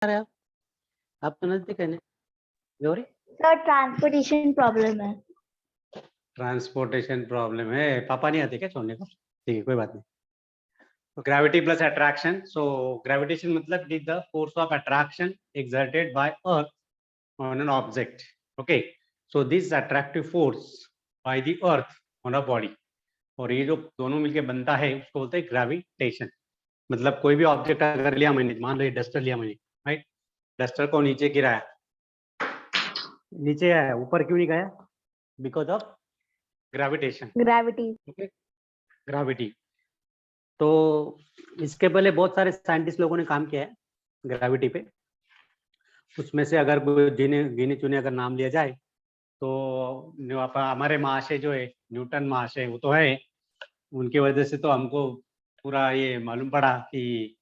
रहे हो आप तो नजदीक है ना गौरी। सर ट्रांसपोर्टेशन प्रॉब्लम है। ट्रांसपोर्टेशन प्रॉब्लम है, पापा नहीं आते क्या छोड़ने को? ठीक है, कोई बात नहीं। तो ग्रेविटी प्लस अट्रैक्शन, सो ग्रेविटेशन मतलब is the force of attraction exerted by earth on an object. Okay, so this attractive force by the earth on a body, और ये जो दोनों मिलके बनता है उसको बोलते हैं ग्रेविटेशन। मतलब कोई भी ऑब्जेक्ट अगर लिया मैंने, मान लो ये डस्टर लिया मैंने, राइट, डस्टर को नीचे गिराया, नीचे आया, ऊपर क्यों नहीं गया? Because of gravitation. Gravity. Okay, gravity. तो इसके पहले बहुत सारे साइंटिस्ट लोगों ने काम किया है ग्रेविटी पे। उसमें से अगर गिने चुने अगर नाम लिया जाए तो हमारे महाशय जो है न्यूटन महाशय, वो तो है, उनकी वजह से तो हमको पूरा ये मालूम पड़ा कि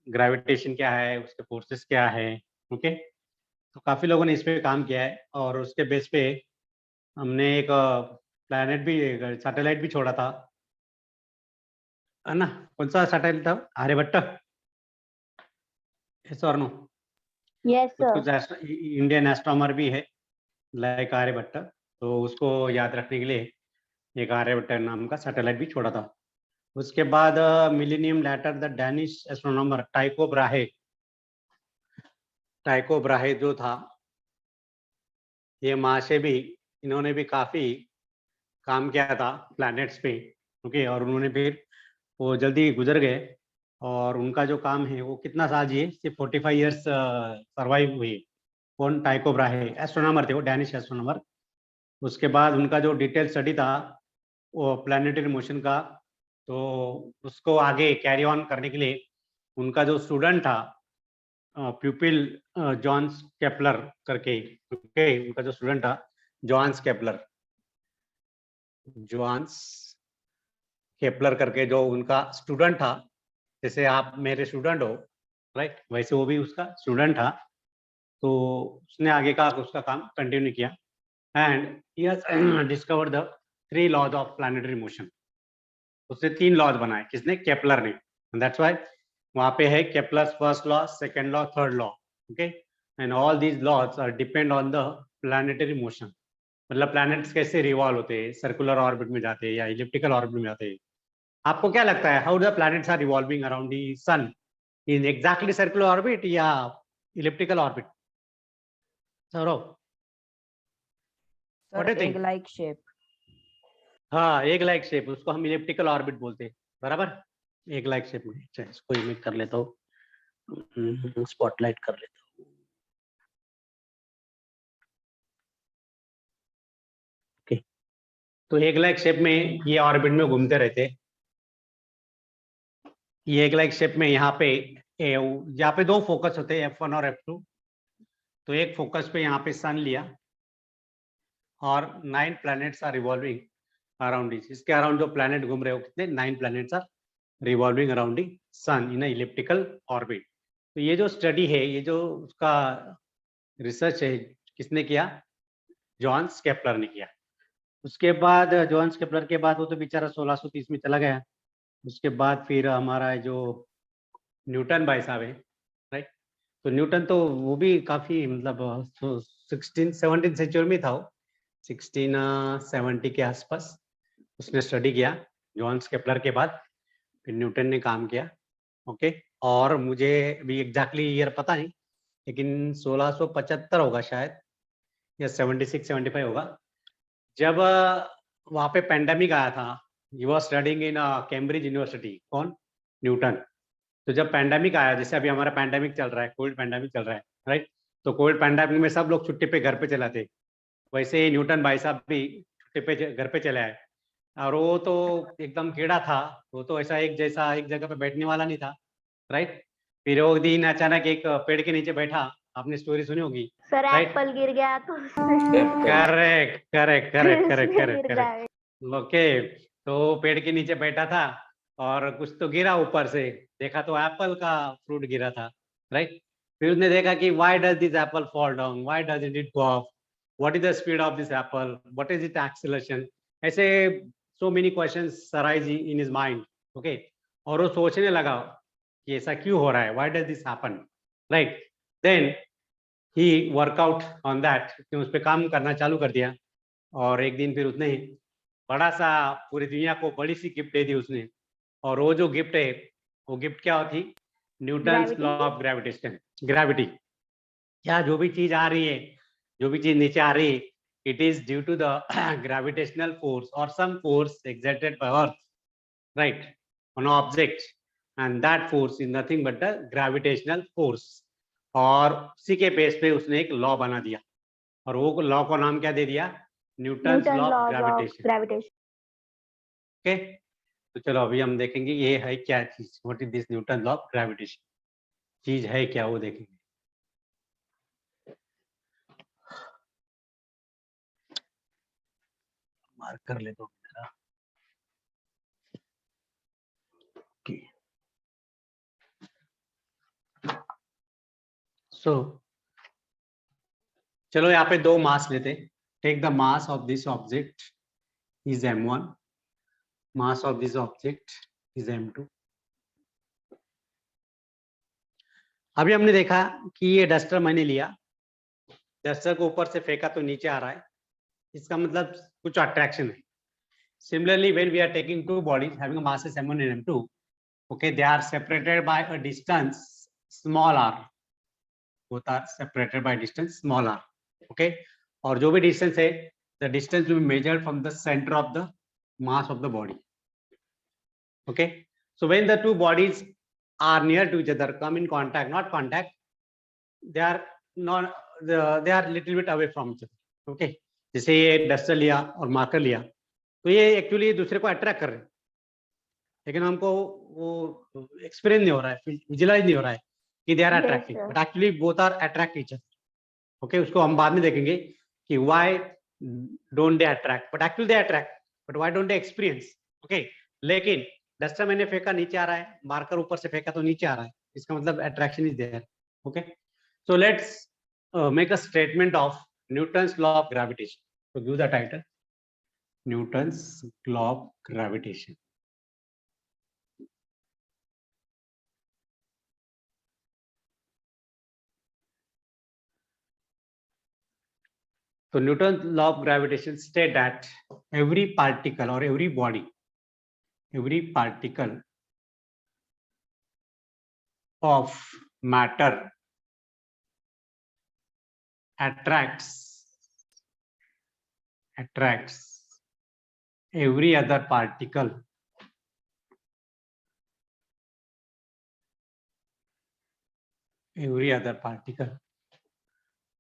ग्रेविटेशन क्या है, उसके फोर्सेस क्या है। ओके, तो काफी लोगों ने इस पे काम किया है और उसके बेस पे हमने एक प्लैनेट भी, सैटेलाइट भी छोड़ा था, है ना? कौन सा सैटेलाइट था? आर्यभट्ट, यस और नो? यस कुछ सर। इंडियन एस्ट्रोनॉमर भी है लाइक आर्यभट्ट, तो उसको याद रखने के लिए एक आर्यभट्ट नाम का सैटेलाइट भी छोड़ा था। उसके बाद millennium later the Danish astronomer Tycho Brahe जो था, ये महाशय भी, इन्होंने भी काफी काम किया था प्लैनेट्स पे। ओके, और उन्होंने फिर वो जल्दी गुजर गए, और उनका जो काम है वो कितना साल जिए? सिर्फ 45 ईयर्स सर्वाइव हुए। कौन? टाइको ब्राहे, एस्ट्रोनॉमर थे वो, डैनिश एस्ट्रोनॉमर। उसके बाद उनका जो डिटेल स्टडी था वो प्लानिटरी मोशन का, तो उसको आगे कैरी ऑन करने के लिए उनका जो स्टूडेंट था, प्यूपिल जॉन्स केपलर करके, ओके, उनका जो स्टूडेंट था जॉन्स केपलर करके, जो उनका स्टूडेंट था, जैसे आप मेरे स्टूडेंट हो, राइट, वैसे वो भी उसका स्टूडेंट था। तो उसने आगे का उसका काम कंटिन्यू किया, and he has discovered the 3 laws of planetary motion. उसने 3 लॉज बनाए, किसने? केपलर ने। दैट्स व्हाई वहां पे है Kepler's first law, second law, third law. Okay, and all these laws are depend on the planetary motion. मतलब planets कैसे revolve होते हैं, सर्कुलर ऑर्बिट में जाते हैं या इलिप्टिकल ऑर्बिट में जाते हैं। आपको क्या लगता है, how the planets are revolving around the sun? In exactly circular orbit या elliptical orbit? Saurabh, what do you think? Egg like shape. हाँ, एग लाइक शेप, उसको हम इलिप्टिकल ऑर्बिट बोलते हैं, बराबर, एग लाइक शेप में। अच्छा, इसको इमेज कर लेता हूँ, स्पॉटलाइट कर लेता हूँ। ओके, तो एग लाइक शेप में ये ऑर्बिट में घूमते रहते। ये एग लाइक शेप में यहाँ पे 2 फोकस होते हैं, F1 और F2। तो एक फोकस पे यहाँ पे सन लिया, और 9 planets are revolving around it. इसके अराउंड जो प्लैनेट घूम रहे हो, कितने? 9 planets are revolving around the sun in elliptical orbit. तो ये जो स्टडी है, ये जो उसका रिसर्च है, किसने किया? जॉन्स केपलर ने किया। उसके बाद जॉन्स केपलर के बाद वो तो बेचारा 1630 में चला गया। उसके बाद फिर हमारा जो न्यूटन भाई साहब है, राइट, तो न्यूटन तो वो भी काफी, मतलब 17th सेंचुरी में था वो, 1670 के आसपास उसने स्टडी किया। जॉन्स केपलर के बाद फिर न्यूटन ने काम किया। ओके, और मुझे भी एग्जैक्टली ईयर पता नहीं, लेकिन 1675 होगा शायद, या 76-75 होगा, जब वहाँ पे पेंडेमिक आया था। He was studying in Cambridge university. कौन? न्यूटन। तो जब पेंडेमिक आया, जैसे अभी हमारा पेंडेमिक चल रहा है, कोविड पेंडेमिक चल रहा है, राइट, तो कोविड पेंडेमिक में सब लोग छुट्टी पे घर पे चले थे, वैसे ही न्यूटन भाई साहब भी छुट्टी पे घर पे चले आए। और वो तो एकदम कीड़ा था, वो तो ऐसा एक जैसा एक जगह पे बैठने वाला नहीं था, राइट। फिर वो दिन अचानक एक पेड़ के नीचे बैठा, आपने स्टोरी सुनी होगी, सर राइट? एप्पल गिर गया तो करेक्ट करेक्ट करेक्ट करेक्ट गिर करेक्ट गया। करेक्ट। ओके, तो पेड़ के नीचे बैठा था और कुछ तो गिरा ऊपर से, देखा तो एप्पल का फ्रूट गिरा था, राइट। फिर उसने देखा कि why does this apple fall down, why doesn't it go off, what is the speed of this apple, what is it acceleration, ऐसे so many questions arise in his mind. Okay, और वो सोचने लगा कि ऐसा क्यों हो रहा है, why does this happen, right. Then he work out on that, कि उस पर काम करना चालू कर दिया, और एक दिन फिर उसने बड़ा सा पूरी दुनिया को बड़ी सी गिफ्ट दे दी उसने, और वो जो गिफ्ट है वो गिफ्ट क्या होती? Newton's law of gravitation, gravity. क्या जो भी चीज आ रही है, जो भी चीज नीचे आ रही है, it is due to the gravitational force or some force exerted by earth, right, on object, and that force is nothing but the gravitational force। और उसी के बेस पे उसने एक लॉ बना दिया, और वो लॉ को नाम क्या दे दिया? Newton's Newton law of laws of gravitation. gravitation. Okay, तो चलो अभी हम देखेंगे ये है क्या चीज, what is this Newton law of gravitation, चीज है क्या वो देखेंगे। मार्क कर ले तो मेरा। सो चलो यहाँ पे दो मास लेते। Take the mass of this object is m1, mass of this object is m2। अभी हमने देखा कि ये डस्टर मैंने लिया, डस्टर को ऊपर से फेंका तो नीचे आ रहा है, इसका मतलब कुछ अट्रैक्शन है। Similarly, when we are taking two bodies having a masses m1 and m2, okay, they are separated by a distance small r, both are separated by distance small r, okay, और जो भी distance है, the distance will be measured from the center of the mass of the body, okay। So when the two bodies are near to each other, come in contact, not contact, they are not, they are little bit away from each other, okay। जैसे ये duster लिया और marker लिया, तो ये actually दूसरे को attract कर रहे हैं, लेकिन हमको वो एक्सपीरियंस नहीं हो रहा है, विजुअलाइज नहीं हो रहा है कि they are attracting, but actually both are attract each other, okay. उसको हम बाद में देखेंगे कि why don't they attract, but actually they attract, but why don't they experience, okay. लेकिन डस्टर मैंने फेंका नीचे आ रहा है, मार्कर ऊपर से फेंका तो नीचे आ रहा है, इसका मतलब attraction is there, okay. So let's make a statement of Newton's law of gravitation. So give the title, Newton's law of gravitation। So Newton's law of gravitation state that every particle or every body, every particle of matter attracts every other particle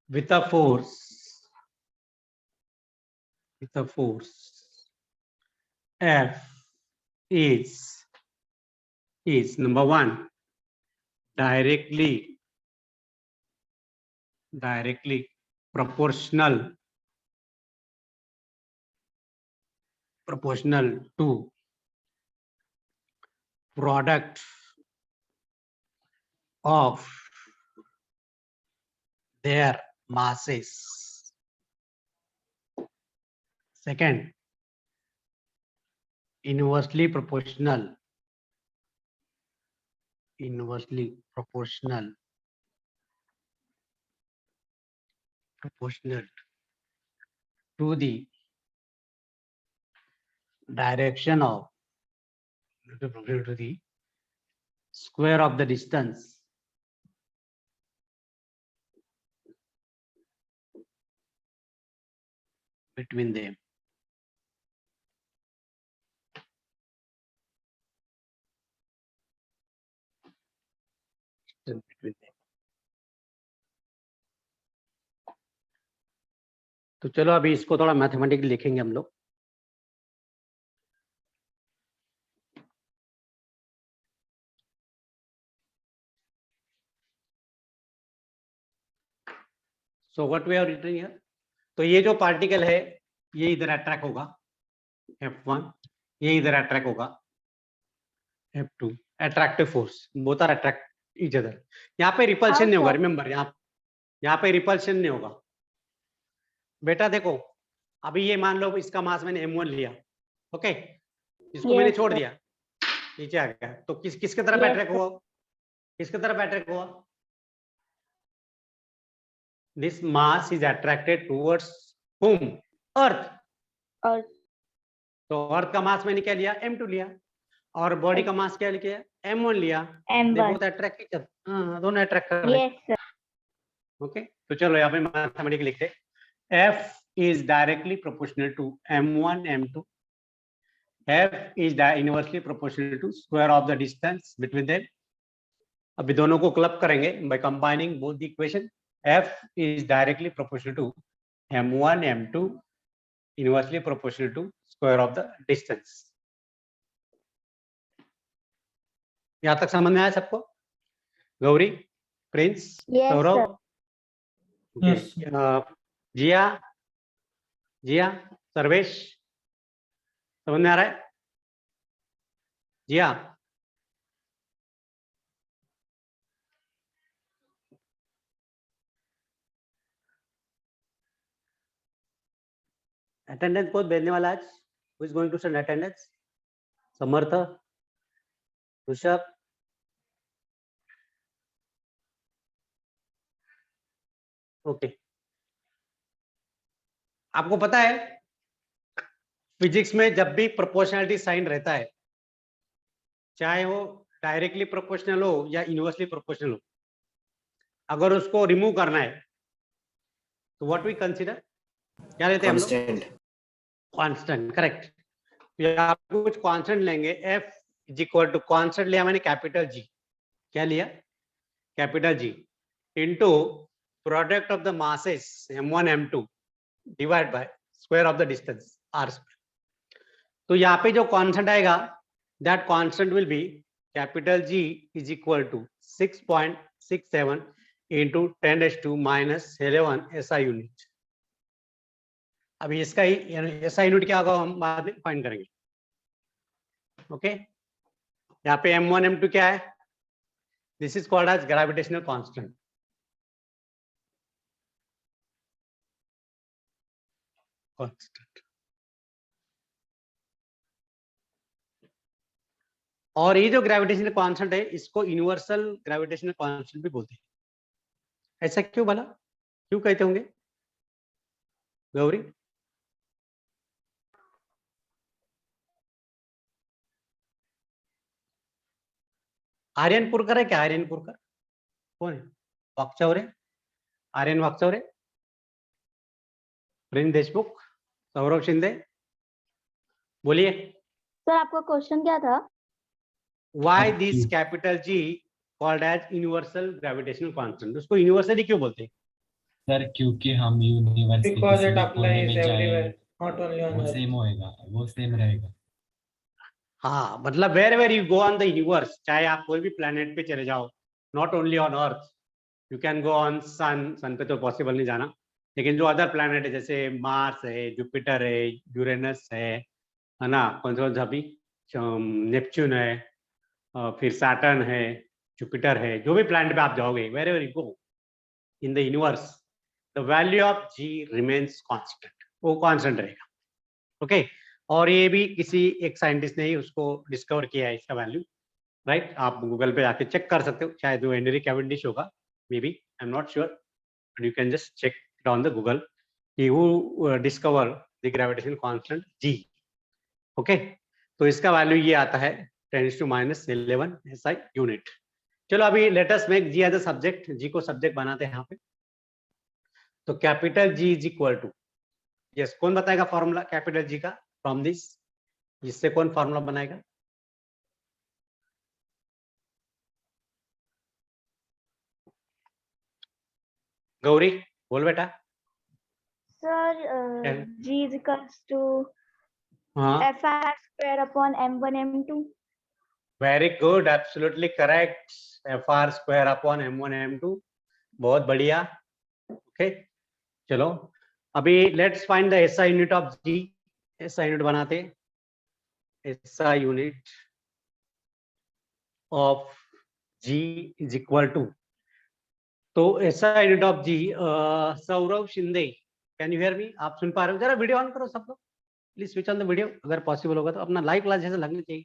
with a force F is number one, directly proportional to product of their masses. Second, inversely proportional to the direction of to the square of the distance between them। तो चलो अभी इसको थोड़ा mathematically लिखेंगे हम लोग। So what we are written here, तो ये जो पार्टिकल है ये इधर अट्रैक्ट होगा F1, ये इधर अट्रैक्ट होगा F2, attractive force, both are attract each other. यहाँ पे रिपल्शन नहीं होगा, रिमेंबर यहाँ पे रिपल्शन नहीं होगा बेटा। देखो अभी ये मान लो इसका मास मैंने m1 लिया, ओके, इसको मैंने छोड़ दिया, नीचे आ गया, तो किसके तरफ अट्रैक्ट हुआ? किसके तरफ अट्रैक्ट हुआ? this mass is attracted towards whom? Earth. Earth. तो अर्थ का मास मैंने क्या लिया? m2 लिया, और बॉडी का मास क्या लिया? m1 लिया. M1. They both attract each other. हाँ, दोनों अट्रैक्ट कर रहे हैं. Yes, sir. ओके, तो चलो यहाँ पे मैथमेटिकली लिखते हैं. F is directly proportional to m1 m2. F is inversely proportional to square of the distance between them. अभी दोनों को क्लब करेंगे by combining both the equation. F is directly proportional to m1 m2, inversely proportional to square of the distance. यहाँ तक समझ में आया सबको? Gauri, Prince, Yes, Saurabh, sir. Yes. जिया, जिया, सर्वेश, समझ में आ रहा है? जिया, अटेंडेंस बहुत भेजने वाला आज. Who is going to send attendance? Samarth, Rishabh, okay. आपको पता है फिजिक्स में जब भी प्रोपोर्शनलिटी साइन रहता है, चाहे वो डायरेक्टली प्रोपोर्शनल हो या इनवर्सली प्रोपोर्शनल हो, अगर उसको रिमूव करना है तो व्हाट वी कंसीडर, क्या लेते हैं हम लोग? कांस्टेंट. करेक्ट. तो यहाँ पे कुछ कांस्टेंट लेंगे. F is equal to constant लिया मैंने कैपिटल G. क्या लिया? Capital G into product of the masses m1 m2 divide by square of the distance r square. तो यहाँ पे जो कांस्टेंट आएगा, that constant will be capital G is equal to 6.67 into 10⁻⁻11 SI unit. अभी इसका ही SI unit क्या होगा हम बाद में फाइंड करेंगे. ओके, यहाँ पे m1 m2 क्या है? This is called as gravitational constant. और ये जो ग्रेविटेशनल कांस्टेंट है, इसको यूनिवर्सल ग्रेविटेशनल कांस्टेंट भी बोलते हैं. ऐसा क्यों बोला, क्यों कहते होंगे गौरी? आर्यनपुरकर है क्या? आर्यनपुरकर कौन है? वाकचौरे, आर्यन वाकचौरे, प्रिंस देशमुख, सौरभ शिंदे, बोलिए. सर आपका क्वेश्चन क्या था? Why this capital G called as universal gravitational constant? उसको यूनिवर्सली क्यों बोलते हैं? सर क्योंकि हम यूनिवर्स के Because किसी it भी applies कोने में जाए everywhere, not only on वो Earth. सेम होएगा, वो सेम रहेगा. हाँ, मतलब where where you go on the universe, चाहे आप कोई भी प्लेनेट पे चले जाओ, not only on earth, you can go on sun. Sun पे तो पॉसिबल नहीं जाना, लेकिन जो अदर प्लेनेट है जैसे मार्स है, जुपिटर है, यूरेनस है ना, कौन सा भी, नेपच्यून है, फिर सैटर्न है, जुपिटर है, जो भी प्लैनेट पे आप जाओगे, wherever you go in the universe, the value of G remains constant. वो कांस्टेंट रहेगा. ओके, और ये भी किसी एक साइंटिस्ट ने ही उसको डिस्कवर किया है, इसका वैल्यू. राइट, आप गूगल पे जाके चेक कर सकते हो, शायद वो हेनरी कैवेंडिश होगा, may be, I am not sure, but you can just check it on the Google कि who discover the gravitational constant G. Okay, तो इसका वैल्यू ये आता है 10⁻11 SI यूनिट. चलो अभी let us make G as a subject. G को subject बनाते हैं यहाँ पे. तो capital G is equal to, yes, कौन बताएगा फॉर्मूला कैपिटल G का फ्रॉम दिस? इससे कौन फॉर्मूला बनाएगा? गौरी बोल बेटा. Sir, G is equals to हाँ, FR square upon M1 M2. Very good, absolutely correct. FR square upon M1 M2. बहुत बढ़िया. ओके, चलो अभी let's find the SI unit of G. SI unit बनाते. SI unit of G is equal to, तो SI unit of G, Saurabh Shinde, can you hear me? आप सुन पा रहे हो? जरा वीडियो ऑन करो सब लोग, please switch on the video. अगर पॉसिबल होगा तो अपना लाइव क्लास जैसे लगनी चाहिए,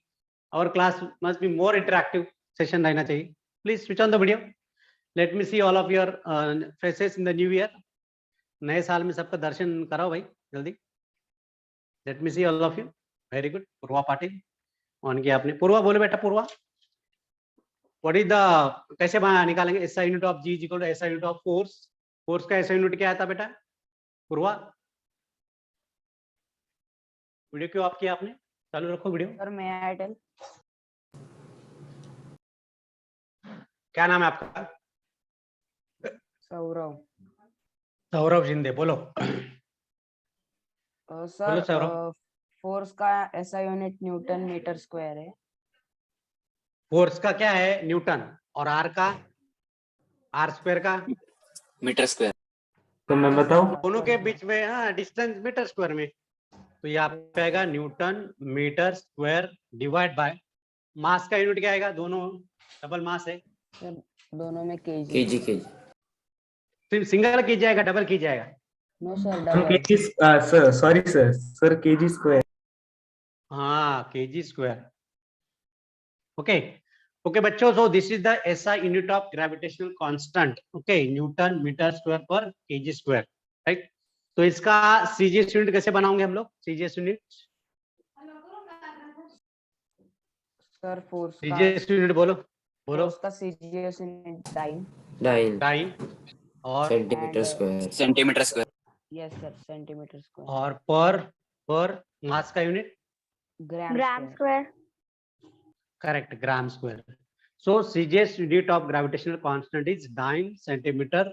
और class must be more interactive session रहना चाहिए. Please switch on the video. Let me see all of your faces in the new year. नए साल में सबका दर्शन कराओ भाई जल्दी. Let me see all of you. Very good. Purva Patil on किया आपने. पूर्वा बोले बेटा. पूर्वा व्हाट इज द कैसे निकालेंगे SI unit of G equal to SI unit of force. Force का एसआई यूनिट क्या आता बेटा? पूर्वा वीडियो क्यों ऑफ किया आपने? चालू रखो वीडियो. सर मैं आइटल क्या नाम है आपका? सौरव. सौरभ शिंदे. बोलो. बोलो सर सौरभ. फोर्स का SI unit newton metre square है. फोर्स का क्या है? न्यूटन. और आर का? आर स्क्वायर का? Metre square. तो मैं बताऊं? दोनों के बीच में हाँ डिस्टेंस मीटर स्क्वायर में. तो ये आपका आएगा newton metre square divide by mass का यूनिट क्या आएगा? दोनों डबल मास है. दोनों में केजी. KG KG. सिर्फ सिंगल की जाएगा डबल की जाएगा? नो सर हम double. KG sir sorry sir KG square. हाँ केजी स्क्वायर. ओके ओके बच्चों. So this is the SI unit of gravitational constant. Okay newton metre square पर KG square. Right. तो इसका सीजीएस यूनिट कैसे बनाओगे हम लोग? CGS unit. सर फोर्स का सीजीएस यूनिट बोलो. बोलो. फोर्स का CGS unit dyne. Dine. Time और centimetre And, square. Centimetre square. Yes sir centimetre square. और पर मास का unit. Gram gram square. Square. Correct, gram square. So CGS unit of gravitational constant is 9 centimeter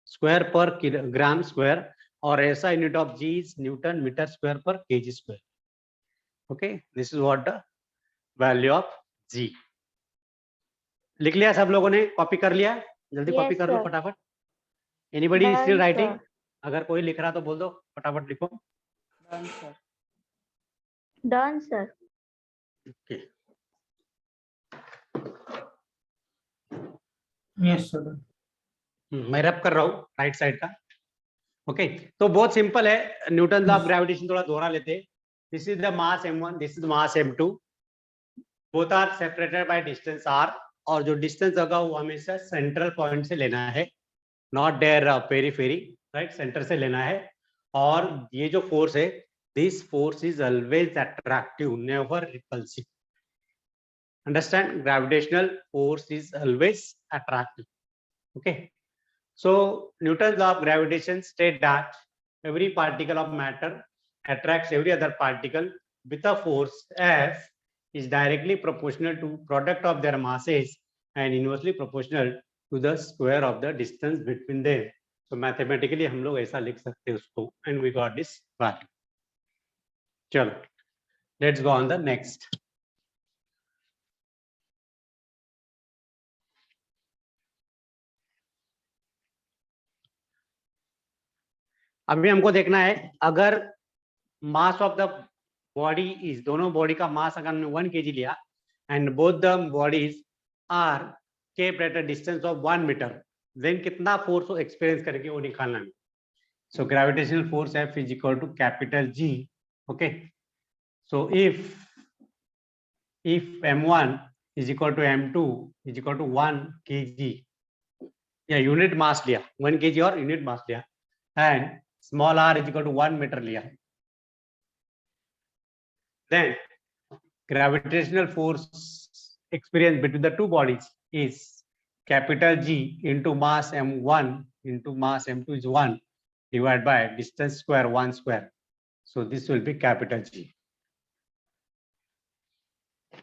square per kilogram square, or SI unit of G is Newton meter square per kg square. Okay, this is what the value of G. लिख लिया सब लोगों ने? Copy कर लिया? जल्दी Yes, copy कर लो sir. फटाफट. Anybody is still Done, writing? sir. अगर कोई लिख रहा तो बोल दो फटाफट लिखो. Done sir. Done, sir. Okay. Yes sir. मैं रब कर रहा हूँ राइट साइड का. ओके तो बहुत सिंपल है. न्यूटन लॉ ऑफ ग्रेविटेशन थोड़ा दोहरा लेते. This is the mass m1, this is mass m2. Both are separated by distance r, और जो डिस्टेंस होगा वो हमेशा सेंट्रल पॉइंट से लेना है, not there periphery. Right, centre से लेना है. और ये जो फोर्स है, this force is always attractive, never repulsive. Understand? Gravitational force is always attractive. Okay. So Newton's law of gravitation states that every particle of matter attracts every other particle with a force F is directly proportional to product of their masses and inversely proportional to the square of the distance between them. So mathematically हम लोग ऐसा लिख सकते हैं उसको, and we got this value. चलो, let's go on the next. अभी हमको देखना है, अगर mass of the body is, दोनों बॉडी का मास अगर हमने 1 kg लिया and both the bodies are kept at a distance of 1 metre, then कितना फोर्स वो एक्सपीरियंस करेंगे वो निकालना है. So gravitational force F is equal to capital G. Okay, so if m1 is equal to m2 is equal to 1 kg, या unit mass लिया 1 kg और unit mass लिया, and small r is equal to 1 meter लिया, then gravitational force experienced between the two bodies is capital G into mass m1 into mass m2 is 1 divided by distance square 1 square. So this will be capital G.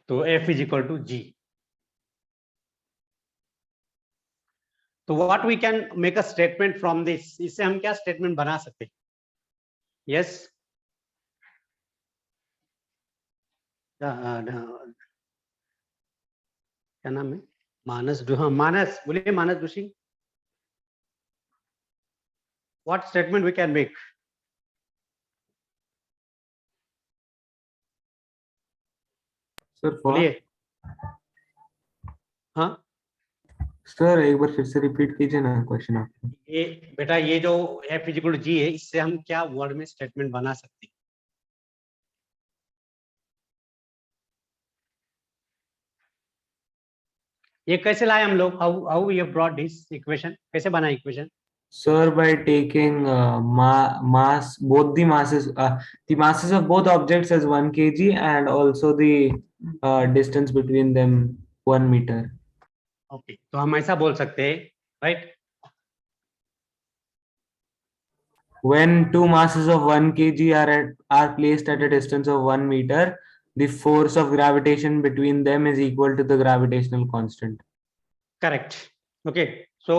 So F is equal to G. तो what we can make a statement from this, इससे हम क्या statement बना सकते हैं? Yes. क्या नाम है? मानस. हाँ मानस, बोलिए Manas Joshi. What statement we can make? Sir बोलिए. हाँ सर एक बार फिर से रिपीट कीजिए ना क्वेश्चन आपका. ये बेटा, ये जो F is equal to G है, इससे हम क्या वर्ड में स्टेटमेंट बना सकते हैं? ये कैसे लाए हम लोग? How we have brought this equation? कैसे बना equation? Sir, by taking mass, both the masses of both objects as 1 kg and also the distance between them 1 meter. Okay, तो हम ऐसा बोल सकते हैं, right? When two masses of 1 kg are placed at a distance of 1 meter, the force of gravitation between them is equal to the gravitational constant. Correct. Okay, so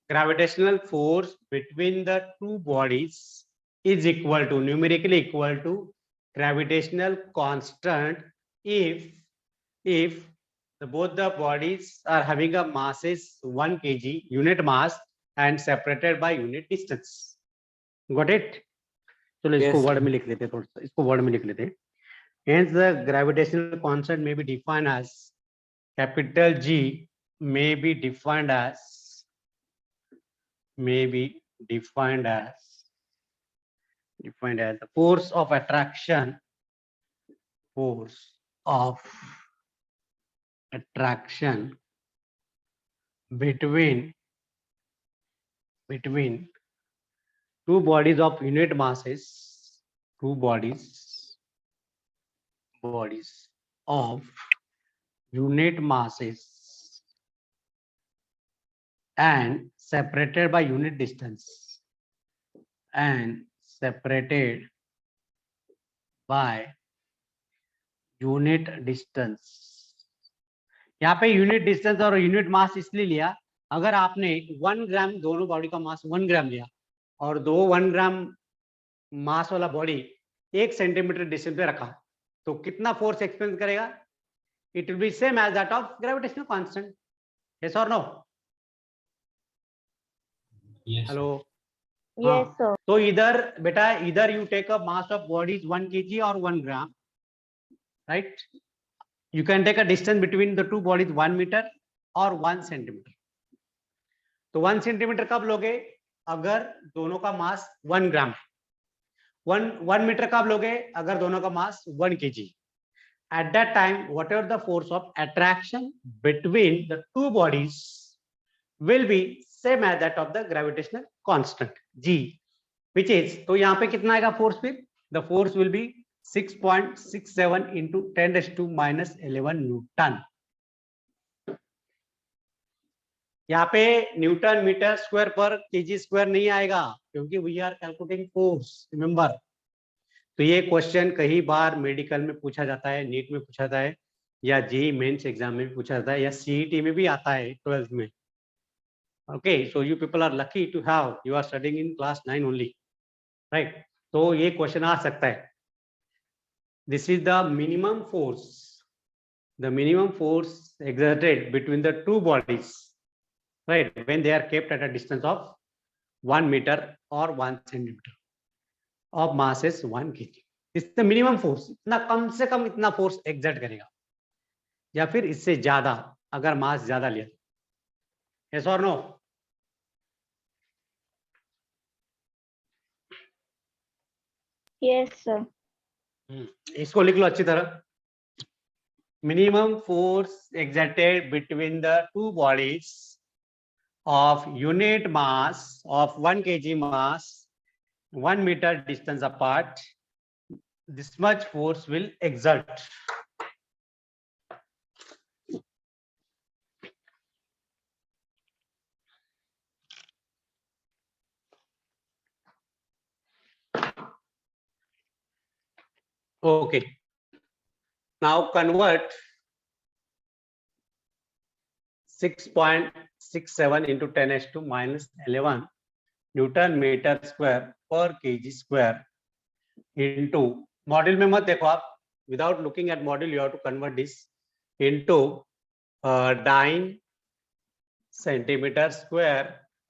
gravitational force between the two bodies is equal to, numerically equal to, gravitational constant if both the bodies are having a masses 1 kg unit mass and separated by unit distance. Got it? चलो इसको Yes. Word में लिख लेते हैं, थोड़ा सा इसको word में लिख लेते हैं. Hence the gravitational constant may be defined as capital G may be defined as the force of attraction between two bodies of unit masses, of unit masses and separated by unit distance, यहाँ पे unit distance और unit मास इसलिए लिया, अगर आपने 1 ग्राम, दोनों body का मास 1 ग्राम लिया और 1 ग्राम मास वाला बॉडी 1 सेंटीमीटर डिस्टेंस पे रखा, तो कितना फोर्स एक्सपीरियंस करेगा? It will be same as that of gravitational constant. Yes और no? Yes. Hello. Yes, sir. तो इधर you take a mass of bodies 1 kg और 1 gram, right? You can take a distance between the two bodies 1 meter or 1 centimeter. तो 1 centimetre कब लोगे? अगर दोनों का मास 1 ग्राम है. 1 मीटर कब लोगे? अगर दोनों का मास 1 kg. At that time, whatever the force of attraction between the two bodies will be same as that of the gravitational constant G, which is, तो यहाँ पे कितना आएगा फोर्स? फिर the force will be 6.67 into 10⁻⁻11 newton. यहाँ पे newton metre square पर KG square नहीं आएगा, क्योंकि we are calculating force, remember. तो ये क्वेश्चन कई बार मेडिकल में पूछा जाता है, नीट में पूछा जाता है, या जेईई मेंस एग्जाम में भी पूछा जाता है, या सीईटी में भी आता है 12th में. Okay, so you people are lucky to have, you are studying in class 9 only, right? तो ये क्वेश्चन आ सकता है. This is the minimum force exerted between the two bodies, right, when they are kept at a distance of 1 meter or 1 centimeter of masses 1 kg. This is the minimum force. इतना कम से कम इतना force exert करेगा, या फिर इससे ज्यादा अगर मास ज्यादा लिया. Yes or no? Yes, sir. इसको लिख लो अच्छी तरह. Minimum force exerted between the two bodies of unit mass of 1 kg mass 1 meter distance apart, this much force will exert. Okay, now convert 6.67 into 10⁻⁻11 newton metre square पर KG square into, module में मत देखो आप, without looking at module you have to convert this into dyne centimetre square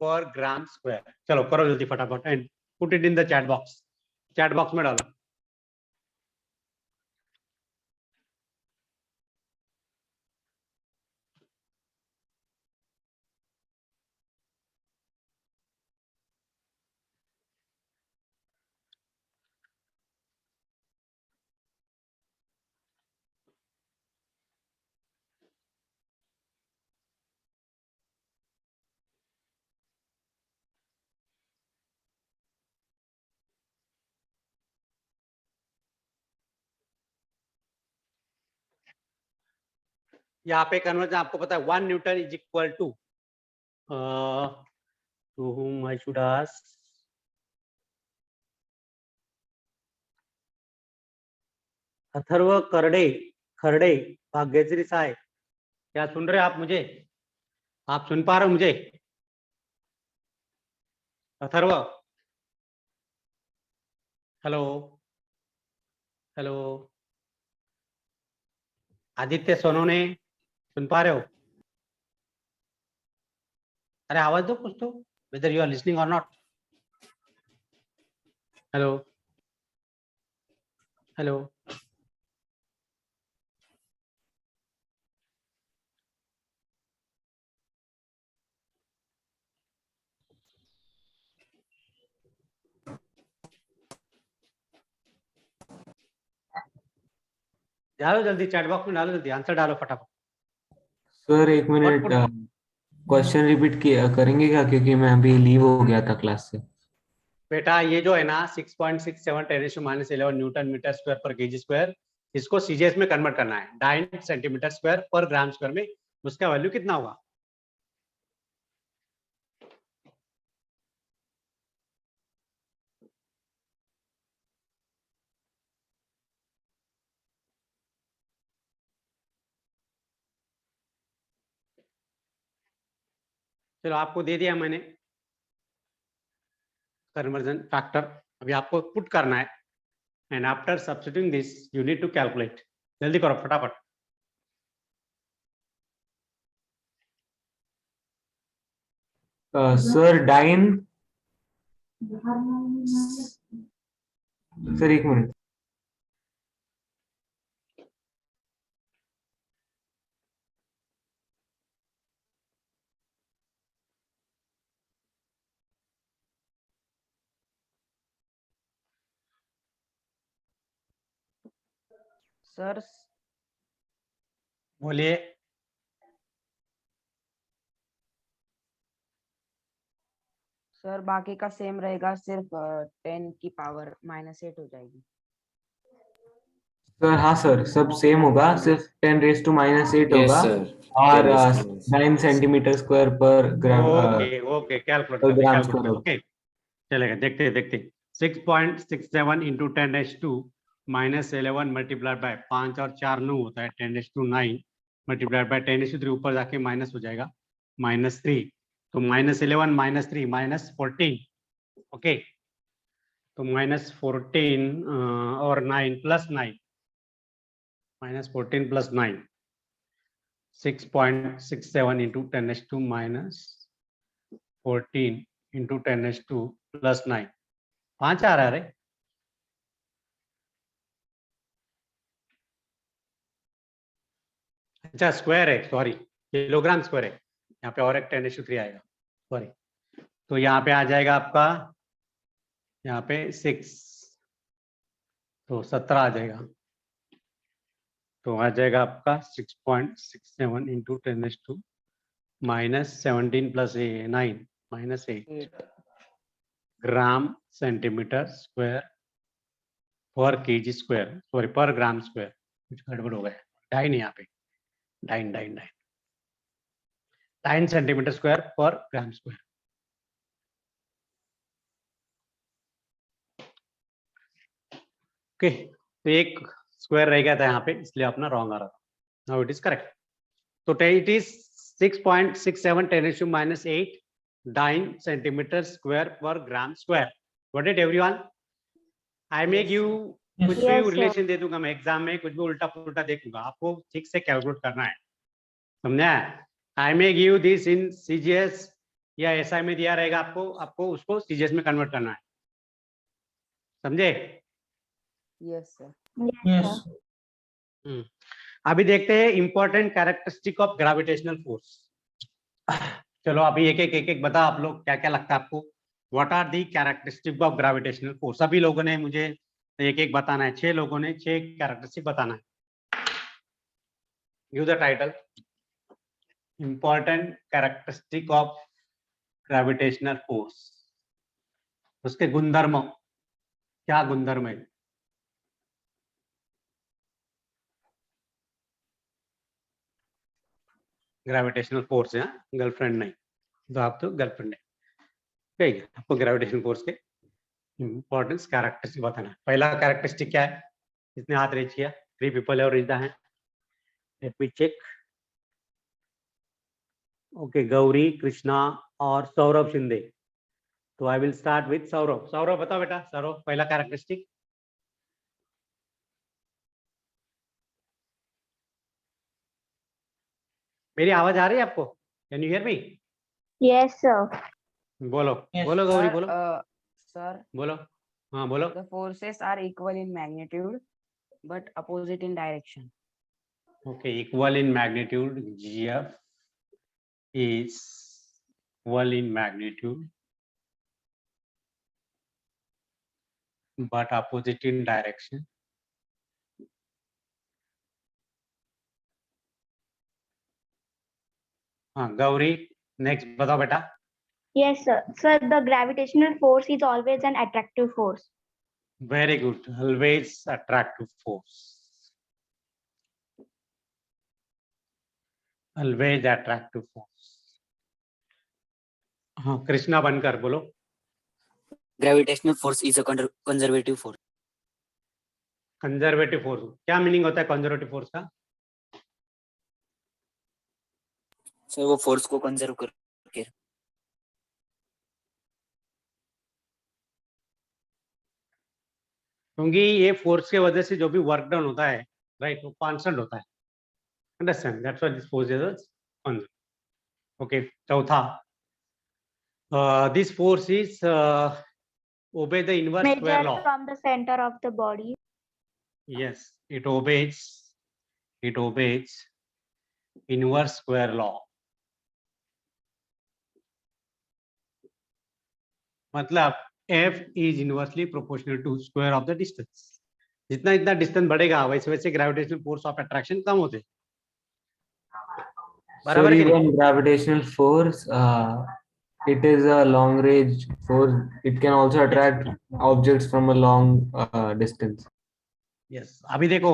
पर gram square. चलो करो जल्दी फटाफट and put it in the chat box में डालो. यहाँ पे कन्वर्जन आपको पता है 1 newton is equal to whom I should ask. Atharva Kharade Bhagyashree Sai, क्या सुन रहे हैं आप मुझे? आप सुन पा रहे हो मुझे? अथर्व, हेलो हेलो, आदित्य सोनोने, सुन पा रहे हो? अरे आवाज दो कुछ तो, whether you are listening or not. Hello hello, डालो जल्दी, चैट बॉक्स में डालो जल्दी, आंसर डालो फटाफट। सर एक मिनट, क्वेश्चन रिपीट किया करेंगे क्या, क्योंकि मैं अभी लीव हो गया था क्लास से। बेटा ये जो है ना 6.67 × 10⁻11 न्यूटन मीटर स्क्वायर पर केजी स्क्वायर, इसको सीजीएस में कन्वर्ट करना है, डाइन सेंटीमीटर स्क्वायर पर ग्राम स्क्वायर में, उसका वैल्यू कितना होगा? चलो आपको दे दिया मैंने कन्वर्जन फैक्टर, अभी आपको पुट करना है, and after substituting this you need to calculate, जल्दी करो फटाफट। सर डाइन, सर एक मिनट, सर बोलिए। सर बाकी का सेम रहेगा, सिर्फ 10 की पावर -8 हो जाएगी। सर हाँ सर, सब सेम होगा, सिर्फ 10⁻⁻8 Yes, होगा, sir. और 10⁻⁻8. 9 सेंटीमीटर स्क्वायर पर ग्राम ओके ओके, कैलकुलेट पर करते ग्राम कैलकुलेट स्क्वायर करते, होगा। ओके चलेगा, देखते देखते। 6.67 × 10⁻2 -11 मल्टीप्लाइड बाय 5 और 4 9 होता है, 10⁻9 मल्टीप्लाइड बाय 10⁻3 ऊपर जाके माइनस हो जाएगा -3, तो -11 -3 -14, ओके, तो -14 और 9 + 9, -14 + 9, 6.67 × 10⁻2 -14 × 10⁻2 + 9, 5 आ रहा है रे। अच्छा स्क्वायर है, सॉरी किलोग्राम स्क्वायर है, यहाँ पे और एक 10⁻3 आएगा, सॉरी, तो यहाँ पे आ जाएगा आपका, यहाँ पे 6, तो 17 आ जाएगा, तो आ जाएगा आपका 6.67 × 10⁻2 -17 + 9 -8 ग्राम सेंटीमीटर स्क्वायर पर केजी स्क्वायर, सॉरी पर ग्राम स्क्वायर, कुछ गड़बड़ हो गया, डाइन यहाँ पे, dyne dyne dyne 9 centimetre square पर ग्राम स्क्वायर। ओके, तो एक स्क्वायर रह गया था यहाँ पे, इसलिए अपना रॉन्ग आ रहा था, नाउ इट इज करेक्ट। तो इट इज 6.67 10⁻⁻8 9 सेंटीमीटर स्क्वायर पर gram square. What it everyone? I may Yes, give sir. कुछ Yes, भी sir. रिलेशन दे दूंगा मैं एग्जाम में, कुछ भी उल्टा पुल्टा देखूंगा, आपको ठीक से कैलकुलेट करना है, समझा? I may give this in CGS या एसआई में दिया रहेगा आपको, आपको उसको सीजीएस में कन्वर्ट करना है, समझे? Yes, sir. Yes, sir. अभी देखते हैं important characteristic of gravitational force. चलो अभी एक बता आप लोग, क्या क्या लगता है आपको, what are the characteristic of gravitational force? सभी लोगों ने मुझे एक बताना है, 6 लोगों ने 6 कैरेक्टरिस्टिक बताना है। Give the title, important characteristic of gravitational force, उसके गुणधर्म, क्या गुणधर्म है? ग्रेविटेशनल फोर्स है, गर्लफ्रेंड नहीं, तो आप तो गर्लफ्रेंड है, ठीक है। आपको ग्रेविटेशनल फोर्स के इंपॉर्टेंस कैरेक्टरिस्टिक बताना है। पहला कैरेक्टरिस्टिक क्या है, इसने हाथ रेज किया, 3 पीपल है और रिजदा है। Let me check. Okay, Gauri, Krishna और सौरभ शिंदे। तो I will start with Saurabh. Saurabh बताओ बेटा, सौरभ पहला कैरेक्टरिस्टिक। मेरी आवाज आ रही है आपको? Can you hear me? Yes, sir. बोलो Yes. बोलो गौरी Sir, बोलो sir, बोलो, हाँ बोलो। the forces are equal in magnitude but opposite in direction. Okay, equal in magnitude. GF is equal in magnitude but opposite in direction. हाँ Gauri, next बताओ बेटा। Yes, sir. Sir, the gravitational force is always an attractive force. Very good. Always attractive force. Always attractive force. हाँ कृष्णा बनकर बोलो। Gravitational force is a conservative force. Conservative force, क्या meaning होता है conservative force का? Sir वो force को conserve करके क्योंकि ये फोर्स के वजह से जो भी वर्क डन होता है, राइट, वो कांस्टेंट होता है। Understand? That's why this force is constant. Okay, चौथा, this force is obey the inverse square Measured law. from the center of the body. Yes, it obeys inverse square law. मतलब f is inversely proportional to square of the distance. जितना इतना distance बढ़ेगा वैसे वैसे gravitational force of attraction कम होते। So बराबर है कि नहीं? even gravitational force, it is a long range force. It can also attract objects from a long distance. Yes, अभी देखो,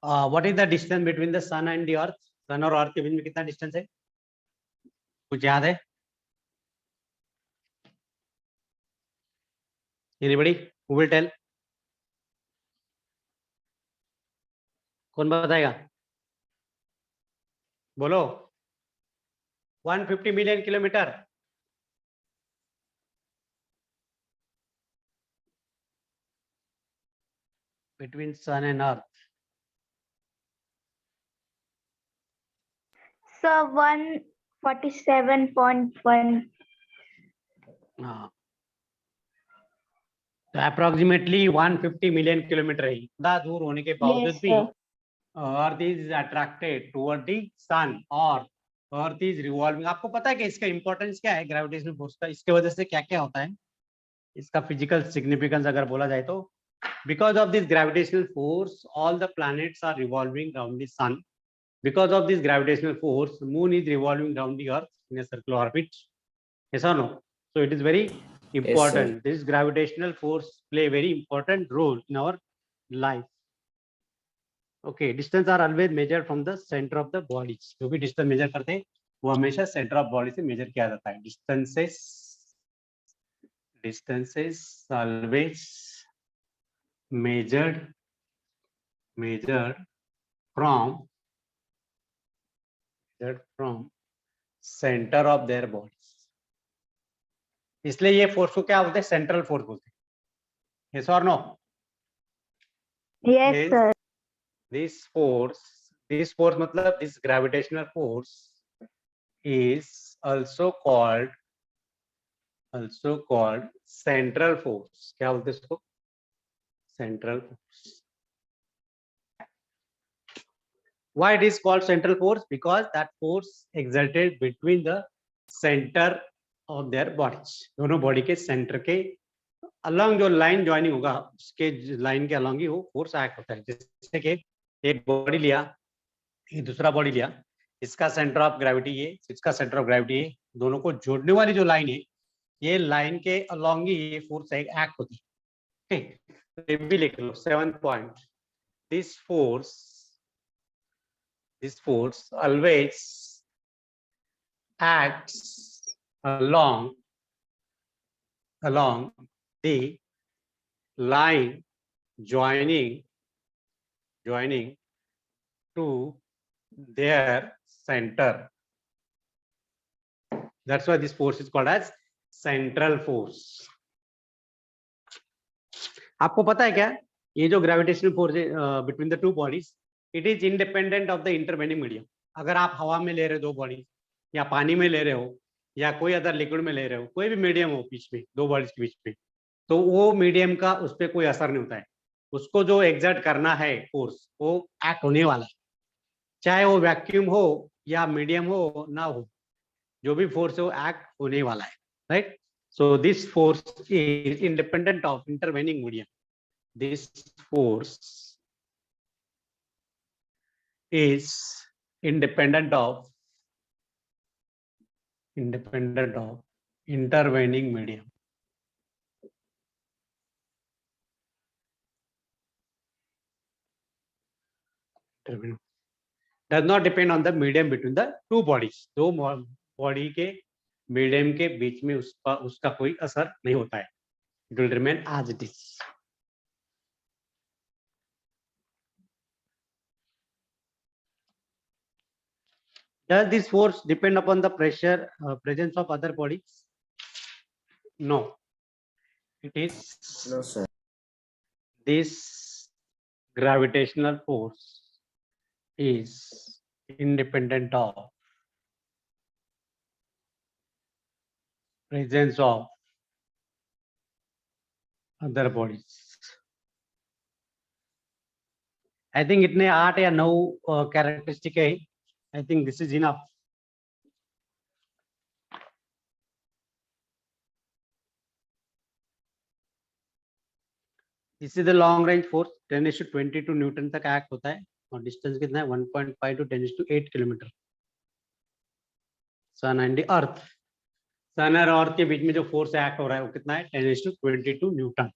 what is the distance between the sun and the earth? Sun और earth के बीच में कितना distance है, कुछ याद है? Anybody who will tell? कौन बताएगा? बोलो। 150 million kilometre. Between sun and earth. Sir, 147.1. हाँ, तो अप्रोक्सीमेटली 150 मिलियन किलोमीटर है। इतना दूर होने के बावजूद Yes, भी sir. Earth is attracted toward the sun और अर्थ इज रिवॉल्विंग। आपको पता है कि इसका इंपॉर्टेंस क्या है ग्रेविटेशनल फोर्स का? इसके वजह से क्या क्या होता है, इसका फिजिकल सिग्निफिकेंस अगर बोला जाए तो, because of this gravitational force all the planets are revolving around the sun. Because of this gravitational force, moon is revolving around the earth in a circular orbit. Yes or no? So it is very important. This gravitational force play a very important role in our life. Okay, distance are always measured from the center of the body. जो भी distance measure करते हैं वो हमेशा center of body से measure किया जाता है। Distances always measured from center of their bodies. इसलिए ये फोर्स को क्या बोलते हैं? सेंट्रल फोर्स बोलते हैं। Yes or no? Yes, Yes. sir. This force मतलब this gravitational force is also called central force. क्या बोलते हैं इसको? Central force. Why it is called central force? Because that force exerted between the center of their bodies. दोनों body के centre के along जो line joining होगा उसके लाइन के अलॉन्ग ही वो फोर्स एक्ट होता है। जैसे कि एक बॉडी लिया, ये दूसरा बॉडी लिया, इसका सेंटर ऑफ ग्रेविटी ये, इसका सेंटर ऑफ ग्रेविटी ये, दोनों को जोड़ने वाली जो लाइन है, ये लाइन के अलॉन्ग ही ये फोर्स एक्ट होती है। ठीक, भी लिख लो 7th point. This force always acts along the line joining to their center. That's why this force is called as central force. आपको पता है क्या, ये जो gravitational force between the two bodies, it is independent of the intervening medium. अगर आप हवा में ले रहे हो दो बॉडी, या पानी में ले रहे हो, या कोई अदर लिक्विड में ले रहे हो, कोई भी मीडियम हो बीच में दो बॉडीज के बीच में, तो वो मीडियम का उस पर कोई असर नहीं होता है. उसको जो एग्जर्ट करना है फोर्स, वो एक्ट होने वाला है, चाहे वो वैक्यूम हो या मीडियम हो ना हो, जो भी फोर्स है वो एक्ट होने वाला है. Right. So this force is independent of intervening medium. This force is independent of intervening medium. Does not depend on the medium between the two bodies. दो बॉडी के मीडियम के बीच में उसका कोई असर नहीं होता है. It will remain as it is. Does this force depend upon the pressure presence of other bodies? No. It is. No, sir. This gravitational force is independent of presence of other bodies. I think इतने 8 या 9 characteristic है. I think this is enough. This is the long range force. 10⁻22 newton तक act होता है, और distance कितना है 1.5 to 10⁸ kilometre. Sun and the earth, sun और अर्थ के बीच में जो फोर्स एक्ट हो रहा है वो कितना है 10⁻22 newton.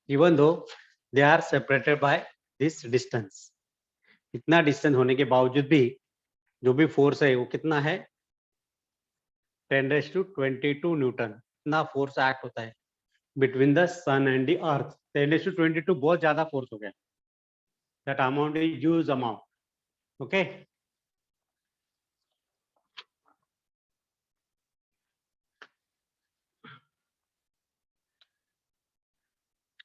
Even though they are separated by this distance. इतना डिस्टेंस होने के बावजूद भी जो भी फोर्स है वो कितना है 10⁻22 न्यूटन. इतना फोर्स एक्ट होता है between the sun and the earth. 10⁻22 बहुत ज्यादा फोर्स हो गया. That amount is huge amount. Okay.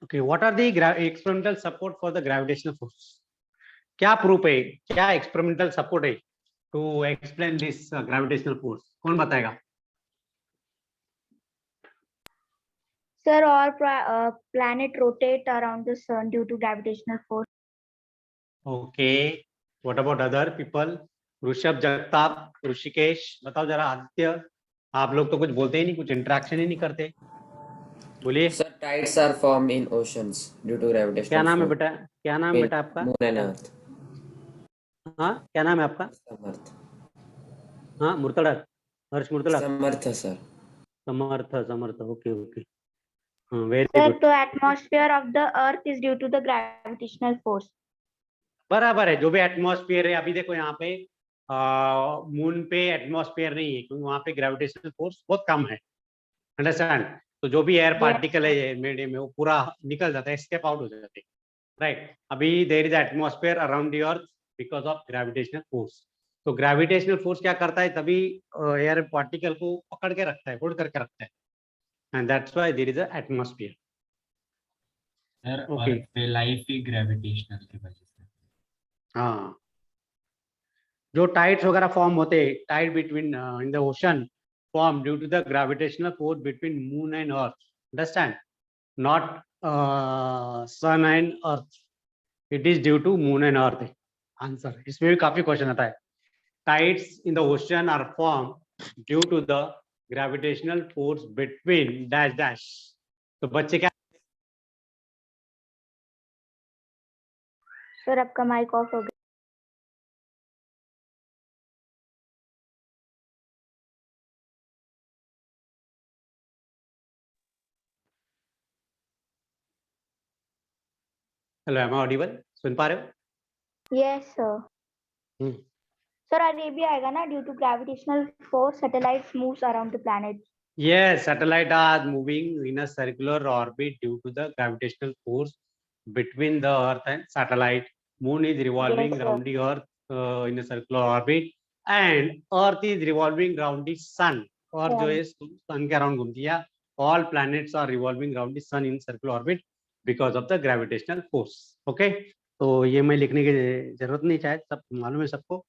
Okay, what are the experimental support for the gravitational force? क्या प्रूफ है, क्या एक्सपेरिमेंटल सपोर्ट है to explain this gravitational force? कौन बताएगा? Sir, all planet rotate around the sun due to gravitational force. Okay, what about other people? Rishabh, Jagtap, Rishikesh, बताओ जरा. आदित्य, आप लोग तो कुछ बोलते ही नहीं, कुछ इंटरेक्शन ही नहीं करते. बोलिए. Sir, tides are formed in oceans due to gravitational क्या नाम है force. बेटा, क्या नाम है बेटा आपका? Moon and Earth. हाँ, क्या नाम है आपका? Samarth. हाँ, Murtadak, Harsh Murtadak. Samartha, sir. Samarth, Samarth. Okay okay. हाँ, very Sir, good. the atmosphere of the earth is due to the gravitational force. बराबर है. जो भी एटमॉस्फेयर है, अभी देखो यहाँ पे मून पे एटमॉस्फेयर नहीं है, क्योंकि वहां पे ग्रेविटेशनल फोर्स बहुत कम है. अंडरस्टैंड? तो जो भी एयर पार्टिकल है मीडियम में, वो पूरा निकल जाता है, एस्केप आउट हो जाते हैं. राइट. अभी there is atmosphere around the earth because of gravitational force. तो ग्रेविटेशनल फोर्स क्या करता है, तभी एयर पार्टिकल को पकड़ के रखता है, होल्ड करके रखता है, and that's why there is a atmosphere. Sir Okay. Earth पे लाइफ ही ग्रेविटेशनल की वजह से. हाँ, जो टाइड्स वगैरह फॉर्म होते हैं, tide between in the ocean form due to the gravitational force between moon and earth. Understand? Not sun and earth, it is due to moon and earth. Answer. इसमें भी काफी क्वेश्चन आता है. Tides in the ocean are form due to the gravitational force between dash dash. तो बच्चे क्या? Sir, आपका mic off हो गया. Hello, am I audible? सुन पा रहे हो? Yes, sir. सर और ये भी आएगा ना, due to gravitational force satellites moves around the planet. Yes, satellite are moving in a circular orbit due to the gravitational force between the Earth and satellite. Moon is revolving Yes, sir. around the Earth in a circular orbit, and Earth is revolving around the Sun. और जो है सन के around घूमती है. All planets are revolving around the Sun in circular orbit because of the gravitational force. Okay, तो ये मैं लिखने की जरूरत नहीं, शायद सब मालूम है सबको.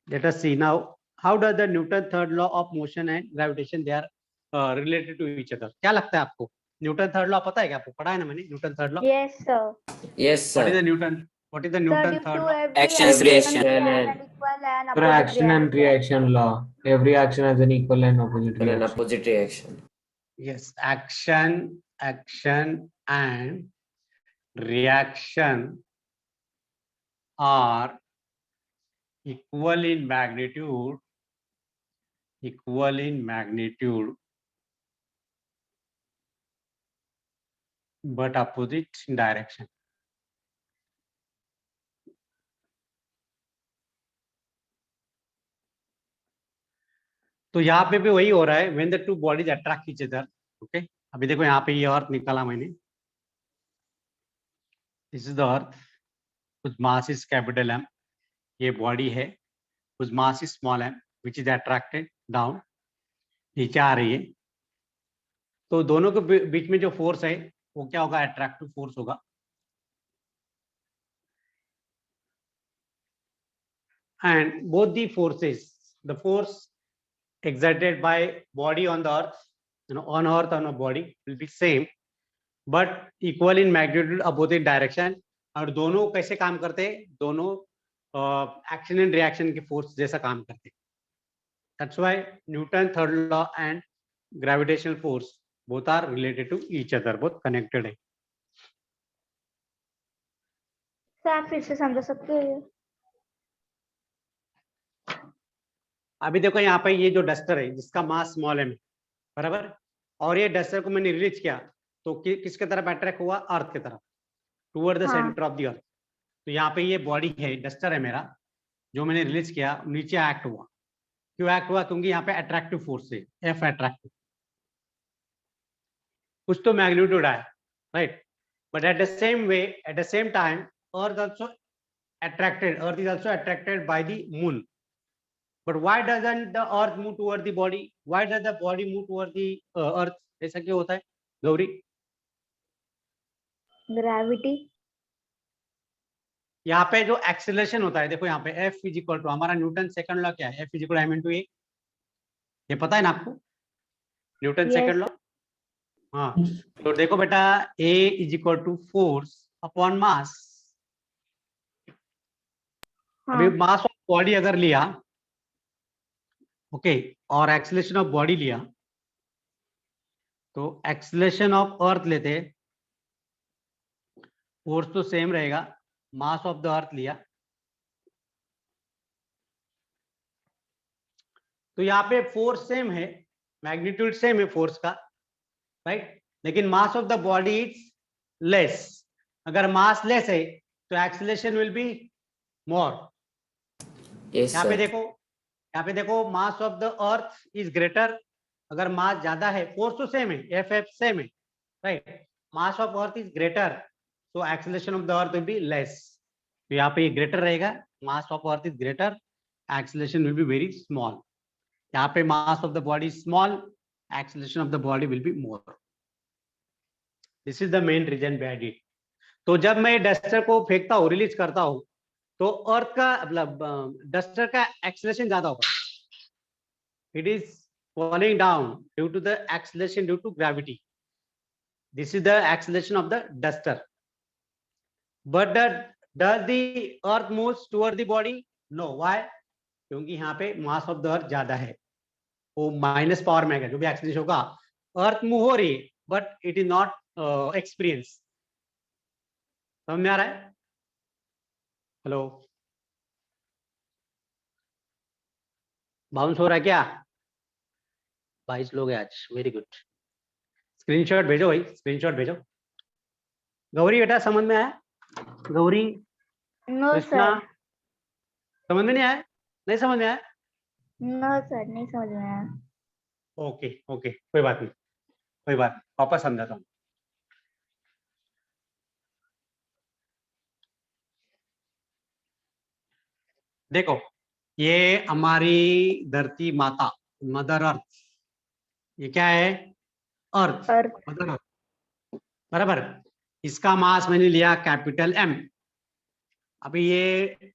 Let us see now. How does the Newton third law of motion and gravitation they are related to each other? क्या लगता है आपको? न्यूटन थर्ड लॉ पता है क्या आपको? पढ़ा है ना मैंने Newton third law. Yes, sir. Yes, What is sir. the Newton? What is the Sir, Newton due third to law? every Action is action reaction. there is an equal and For opposite action and reaction law, every action has an equal and opposite And an reaction. opposite reaction. Yes, action and reaction are equal in magnitude, but opposite in direction. तो यहाँ पे भी वही हो रहा है, when the two bodies attract each other. Okay, अभी देखो यहाँ पे ये अर्थ निकाला मैंने. This is the earth, whose mass is capital M. ये बॉडी है, whose mass is small m, which is attracted down. नीचे आ रही है. तो दोनों के बीच में जो फोर्स है वो क्या होगा? अट्रैक्टिव फोर्स होगा. And both the forces, the force exerted by body on the earth, on earth on a body will be same, but equal in magnitude, opposite direction. और दोनों कैसे काम करते हैं? दोनों एक्शन एंड रिएक्शन के force जैसा काम करते हैं. That's why Newton third law and gravitational force both are related to each other, both connected है. सर आप फिर से समझा सकते हो ये? अभी देखो यहाँ पे ये जो डस्टर है जिसका मास स्मॉल है बराबर, और ये डस्टर को मैंने रिलीज किया तो किसके तरफ अट्रैक्ट हुआ? अर्थ की तरफ, टूवर्ड द हाँ. Centre of the earth. तो यहाँ पे ये बॉडी है, डस्टर है मेरा, जो मैंने रिलीज किया नीचे एक्ट हुआ. क्यों एक्ट हुआ? क्योंकि यहाँ पे अट्रैक्टिव फोर्स है, एफ अट्रैक्टिव. कुछ तो मैग्नीट्यूड है, right? But at the same way, at the same time, earth also attracted, earth is also attracted by the moon. But why doesn't the earth move toward the body? Why does the body move toward the earth? ऐसा क्यों होता है Gauri? Gravity. यहाँ पे जो acceleration होता है, देखो यहाँ पे F इज इक्वल टू, हमारा न्यूटन सेकंड लॉ क्या है? F is equal to m * a. ये पता है ना आपको न्यूटन सेकंड लॉ? हाँ, तो देखो बेटा, A is equal to force upon mass. अभी मास ऑफ बॉडी अगर लिया, ओके, और एक्सेलरेशन ऑफ बॉडी लिया, तो एक्सेलरेशन ऑफ अर्थ लेते, फोर्स तो सेम रहेगा, मास ऑफ द अर्थ लिया, तो यहाँ पे फोर्स सेम है, मैग्नीट्यूड सेम है फोर्स का, राइट? लेकिन मास of the body is less. अगर मास लेस है तो acceleration will be more. Yes, यहाँ पे sir. देखो, यहाँ पे देखो, मास of the earth is greater. अगर मास ज्यादा है, फोर्स तो सेम है, एफ सेम है, right? Mass of earth is greater, so acceleration of the earth will be less. तो यहाँ पे ग्रेटर रहेगा, mass of earth is greater, acceleration will be very small. यहाँ पे mass of the body is small, acceleration of the body will be more. This is the main reason behind it. तो जब मैं duster को फेंकता हूँ, release करता हूँ, तो अर्थ का मतलब डस्टर का एक्सेलरेशन ज्यादा होगा. It is falling down due to the acceleration due to gravity. This is the acceleration of the duster. But does the earth moves toward the body? No. Why? क्योंकि यहाँ पे मास ऑफ द अर्थ ज्यादा है, वो minus power में है. जो भी एक्सेलरेशन होगा, अर्थ मूव हो रही है but it is not experience. समझ में आ रहा है? हेलो, बाउंस हो रहा है क्या? 22 लोग हैं आज, वेरी गुड. स्क्रीनशॉट भेजो भाई, स्क्रीनशॉट भेजो. गौरी बेटा समझ में आया? Gauri, no Krishna, sir. समझ में नहीं आया? नहीं समझ में आया? नो सर, नहीं समझ में आया। ओके ओके, कोई बात नहीं, कोई बात नहीं, वापस समझाता हूँ। देखो, ये हमारी धरती माता, मदर अर्थ, ये क्या है? अर्थ, अर्थ। मदर अर्थ, बराबर। इसका मास मैंने लिया कैपिटल M। अभी ये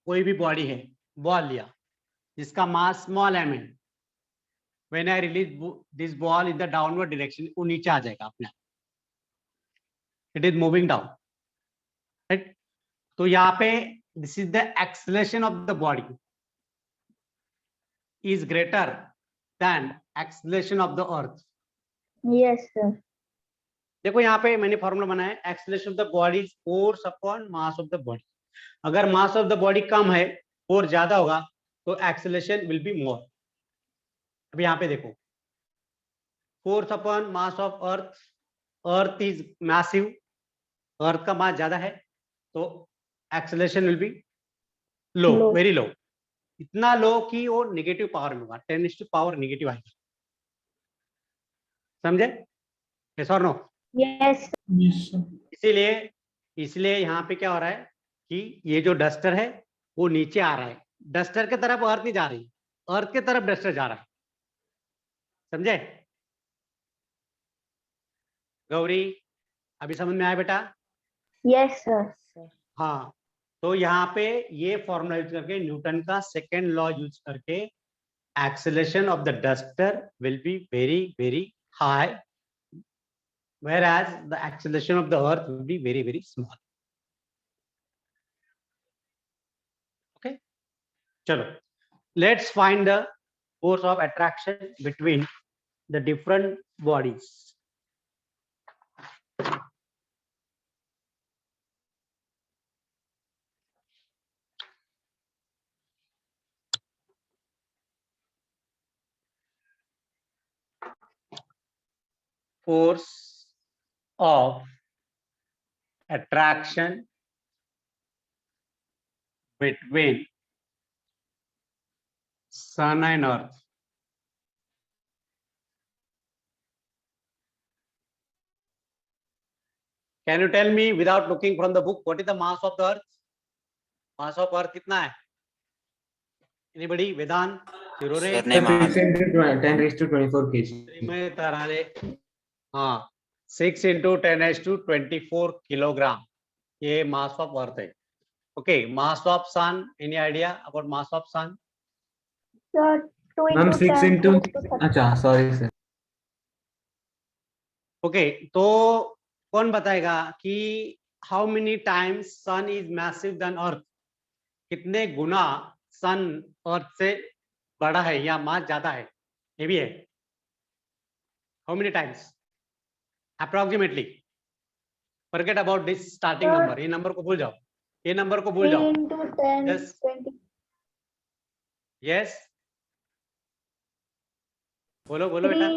कोई भी बॉडी है, बॉल लिया, जिसका मास स्मॉल m है। When I release this ball in the downward direction, वो नीचे आ जाएगा अपने आप, it is moving down, right. तो यहाँ पे this is the acceleration of the body is greater than acceleration of the earth। Yes sir. देखो यहाँ पे मैंने फॉर्मूला बनाया, acceleration of the body force upon mass of the body. अगर mass of the body कम है, force ज्यादा होगा, तो एक्सेलरेशन विल बी मोर। अब यहाँ पे देखो, force upon mass of earth, earth is massive, earth का मास ज्यादा है, तो acceleration will be low, Low. Very low, इतना लो कि वो नेगेटिव पावर में होगा, 10⁻⁻ नेगेटिव आएगा। समझे? यस और नो? यस। इसीलिए इसलिए यहाँ पे क्या हो रहा है कि ये जो डस्टर है वो नीचे आ रहा है, डस्टर के तरफ अर्थ नहीं जा रही, अर्थ के तरफ डस्टर जा रहा है। समझे? गौरी, अभी समझ में आया बेटा? Yes sir. हाँ, तो यहाँ पे ये फॉर्मूला यूज करके, न्यूटन का सेकेंड लॉ यूज करके, acceleration of the duster will be very very high, whereas the acceleration of the earth will be very very small। okay, chalo, let's find the force of attraction between the different bodies। force of attraction between sun and earth। Can you tell me without looking from the book what is the mass of the earth? Mass of earth कितना है? Anybody? Vedant, Sirore? Sir, नहीं मास 10⁻24 kg। में तरारे, हाँ, 6 into 10⁻24 kilogram, ये मास of earth है। Okay, mass of sun, any idea about mass of sun? Sir 2 ma'am into 6 10 into, raised to 30। अच्छा sorry sir. Okay, तो कौन बताएगा कि how many times sun is massive than earth? कितने गुना सन अर्थ से बड़ा है या मास ज्यादा है? ये भी है, how many times approximately? Forget about this starting Sir, number, ये नंबर को भूल जाओ, ये नंबर को भूल 3 जाओ। into 10 Yes. 20। यस, बोलो बोलो 3 बेटा।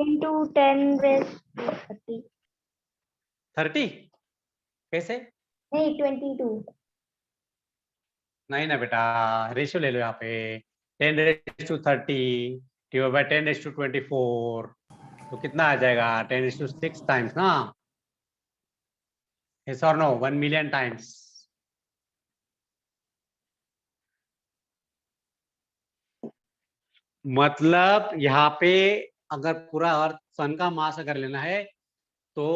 into 10 raised to 30। 30? कैसे? नहीं 22। नहीं ना बेटा, रेशियो ले लो यहाँ पे, 10⁻30 डिवाइड बाय 10⁻24, तो कितना आ जाएगा? 10�6 टाइम्स ना? yes or no? 1 million times. मतलब यहाँ पे अगर पूरा अर्थ सन का मास अगर लेना है, तो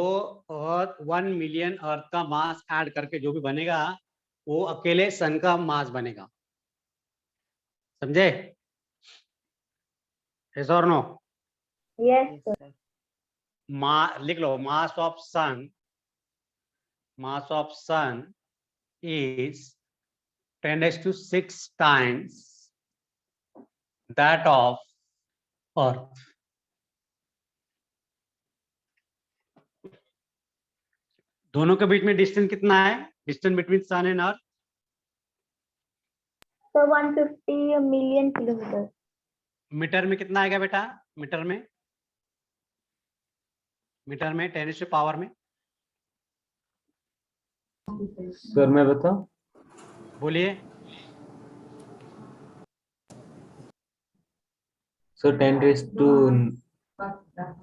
अर्थ 1 मिलियन अर्थ का मास ऐड करके जो भी बनेगा वो अकेले सन का मास बनेगा। समझे? yes or no? Yes Yes, sir. sir. लिख लो, mass of sun is 10⁻6 times that of earth। दोनों के बीच में डिस्टेंस कितना है? Distance between sun and earth? So 150 million kilometers। Metre में कितना आएगा बेटा? मीटर में 10 पावर में? सर मैं बताऊं? बोलिए। So 10 raised to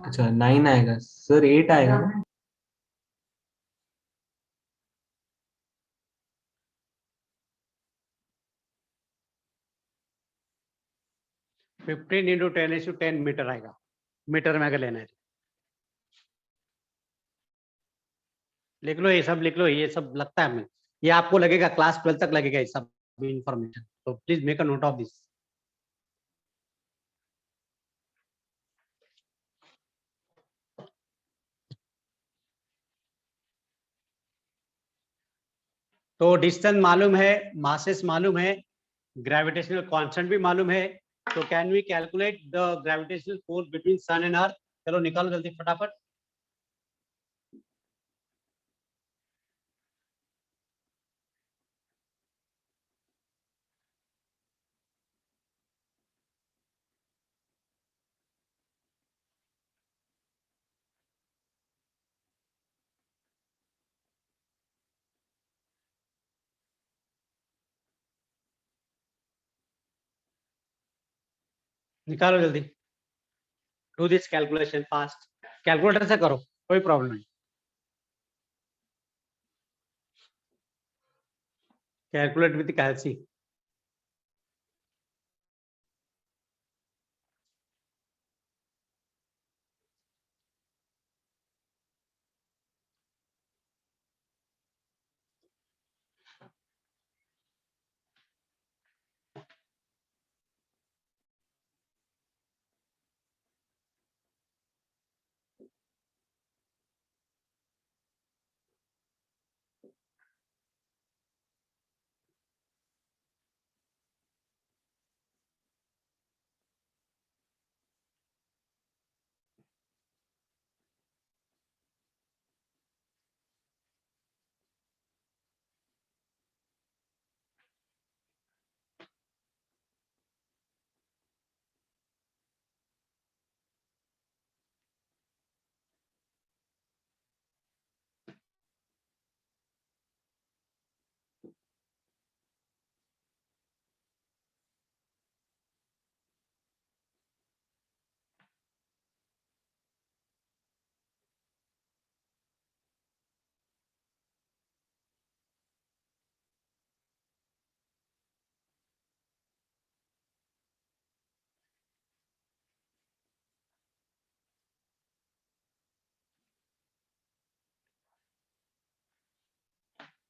अच्छा 9 आएगा सर, 8 आएगा ना? 15 into 10 मीटर आएगा, मीटर में अगर लेना है। लिख लो, ये सब लिख लो, ये सब लगता है हमें, ये आपको लगेगा क्लास 12 तक लगेगा ये सब इंफॉर्मेशन, तो please make a note of this. तो डिस्टेंस मालूम है, मासेस मालूम है, ग्रेविटेशनल कांस्टेंट भी मालूम है, तो can we calculate the gravitational force between sun and earth? चलो निकालो जल्दी फटाफट। निकालो जल्दी, do this calculation fast, calculator से करो, कोई प्रॉब्लम नहीं, कैलकुलेट विद कैलसी।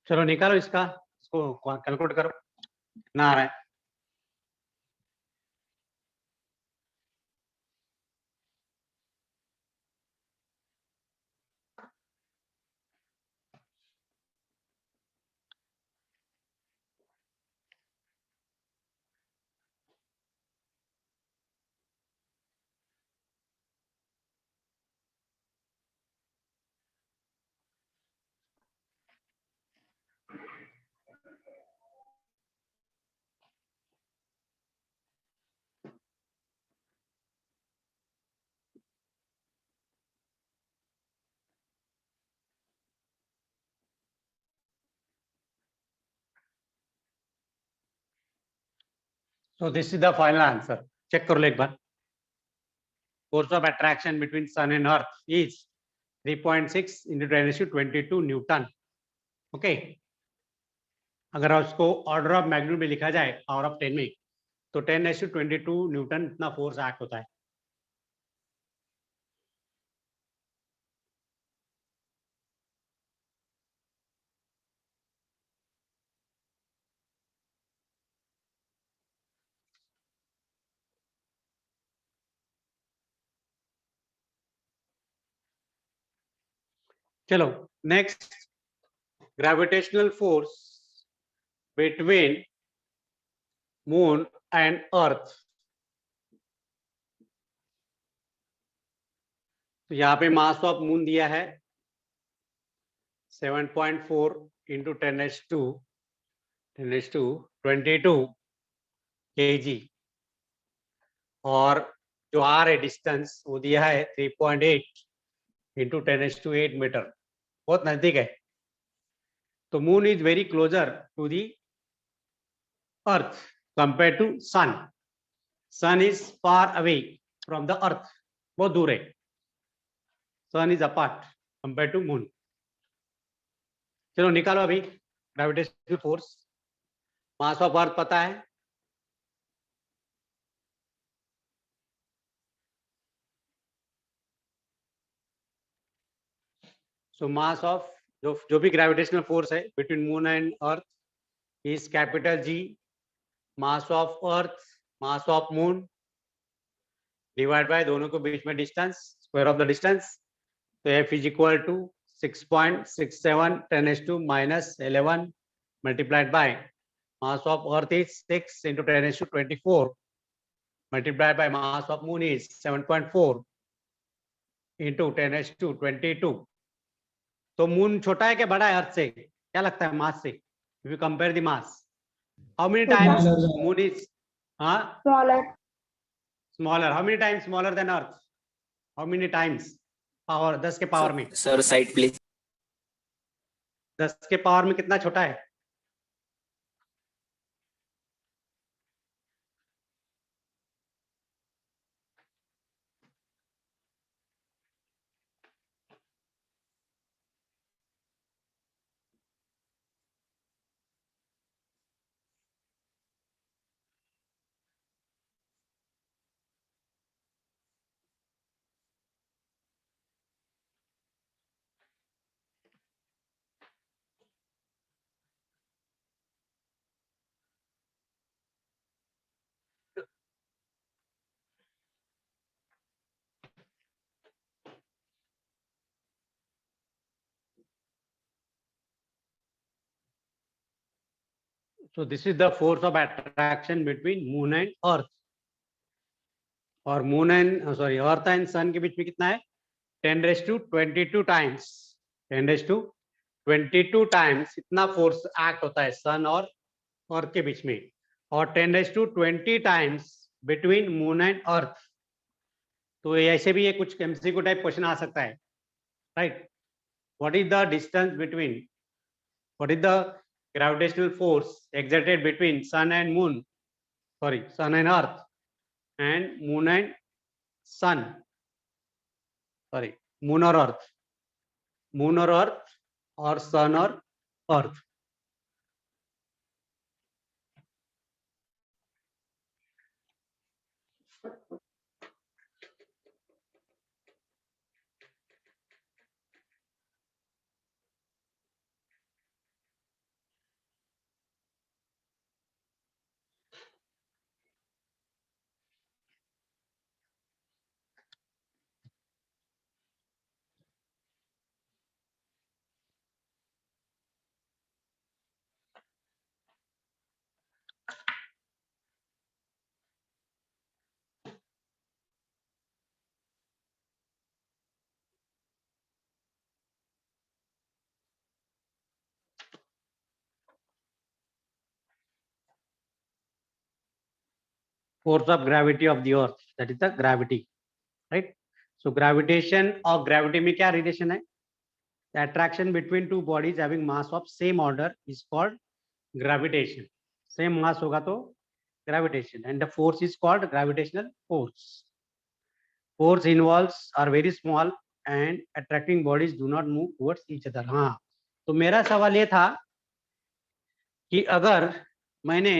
चलो निकालो इसका, इसको कैलकुलेट करो, ना आ रहा है। So this is the final answer. Check कर लो एक बार. Force of attraction between sun and earth is 3.6 into 10⁻22 Newton. Okay. अगर उसको ऑर्डर ऑफ मैग्नीट्यूड में लिखा जाए पावर ऑफ 10 में, तो 10⁻22 न्यूटन इतना फोर्स एक्ट होता है. चलो next, gravitational force between moon and अर्थ. तो यहाँ पे मास ऑफ मून दिया है 7.4 इंटू 10⁻22 kg, और जो आर है डिस्टेंस वो दिया है 3.8 इंटू 10⁸ मीटर, बहुत नजदीक है. तो moon is very closer to the earth compare to sun. Sun is far away from the earth, बहुत दूर है. Sun is apart compare to moon. चलो निकालो अभी gravitational force. Mass of earth पता है, सो मास ऑफ जो भी ग्रेविटेशनल फोर्स है between moon and earth is capital G. Mass of earth, mass of moon divide by दोनों के बीच में distance, square of the distance. तो F is equal to 6.67 10⁻11 multiplied by mass of earth is 6 into 10⁻24 multiplied by mass of moon is 7.4 into 10⁻22. तो moon छोटा है क्या बड़ा है अर्थ से? क्या लगता है मास से? If you compare the mass, how many times moon is Smaller. Smaller? How many times smaller than earth? How many times? Power 10 के पावर में. Sir, side please. 10 के पावर में कितना छोटा है? So this is the force of attraction between moon and earth. और moon and sorry earth and sun के बीच में कितना है? 10⁻22 टाइम्स. 10⁻22 टाइम्स इतना फोर्स एक्ट होता है सन और अर्थ के बीच में. और 10⁻20 टाइम्स बिटवीन मून एंड अर्थ. तो ऐसे भी ये कुछ एमसीक्यू टाइप क्वेश्चन आ सकता है, right? What is the distance between, what is the gravitational force exerted between sun and moon, sorry, sun and earth, and moon and sun, sorry, moon or earth, moon or earth, or sun or earth. Force of gravity of the earth, that is the gravity, right? So gravitation or gravity में क्या relation है? The attraction between two bodies having mass of same order is called gravitation. Same mass होगा तो gravitation, and the force is called gravitational force. Force involves are very small and attracting bodies do not move towards each other. हाँ, तो मेरा सवाल ये था कि अगर मैंने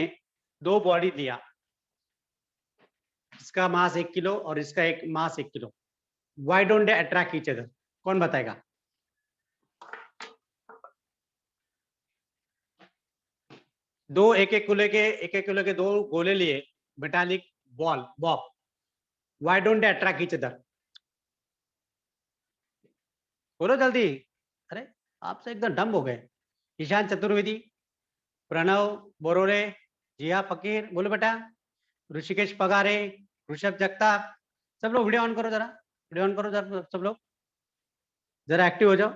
दो बॉडी दिया, इसका मास 1 किलो और इसका एक मास 1 kilo, why don't they attract each other? कौन बताएगा? दो एक एक किलो के दो गोले लिए, metallic ball Bob, why don't they attract each other? बोलो जल्दी. अरे आपसे एकदम डम हो गए. ईशान चतुर्वेदी, प्रणव बोरोरे, जिया फकीर, बोलो बेटा. ऋषिकेश पगारे, ऋषभ जगताप, सब लोग वीडियो ऑन करो जरा, वीडियो ऑन करो जरा, सब लोग जरा एक्टिव हो जाओ.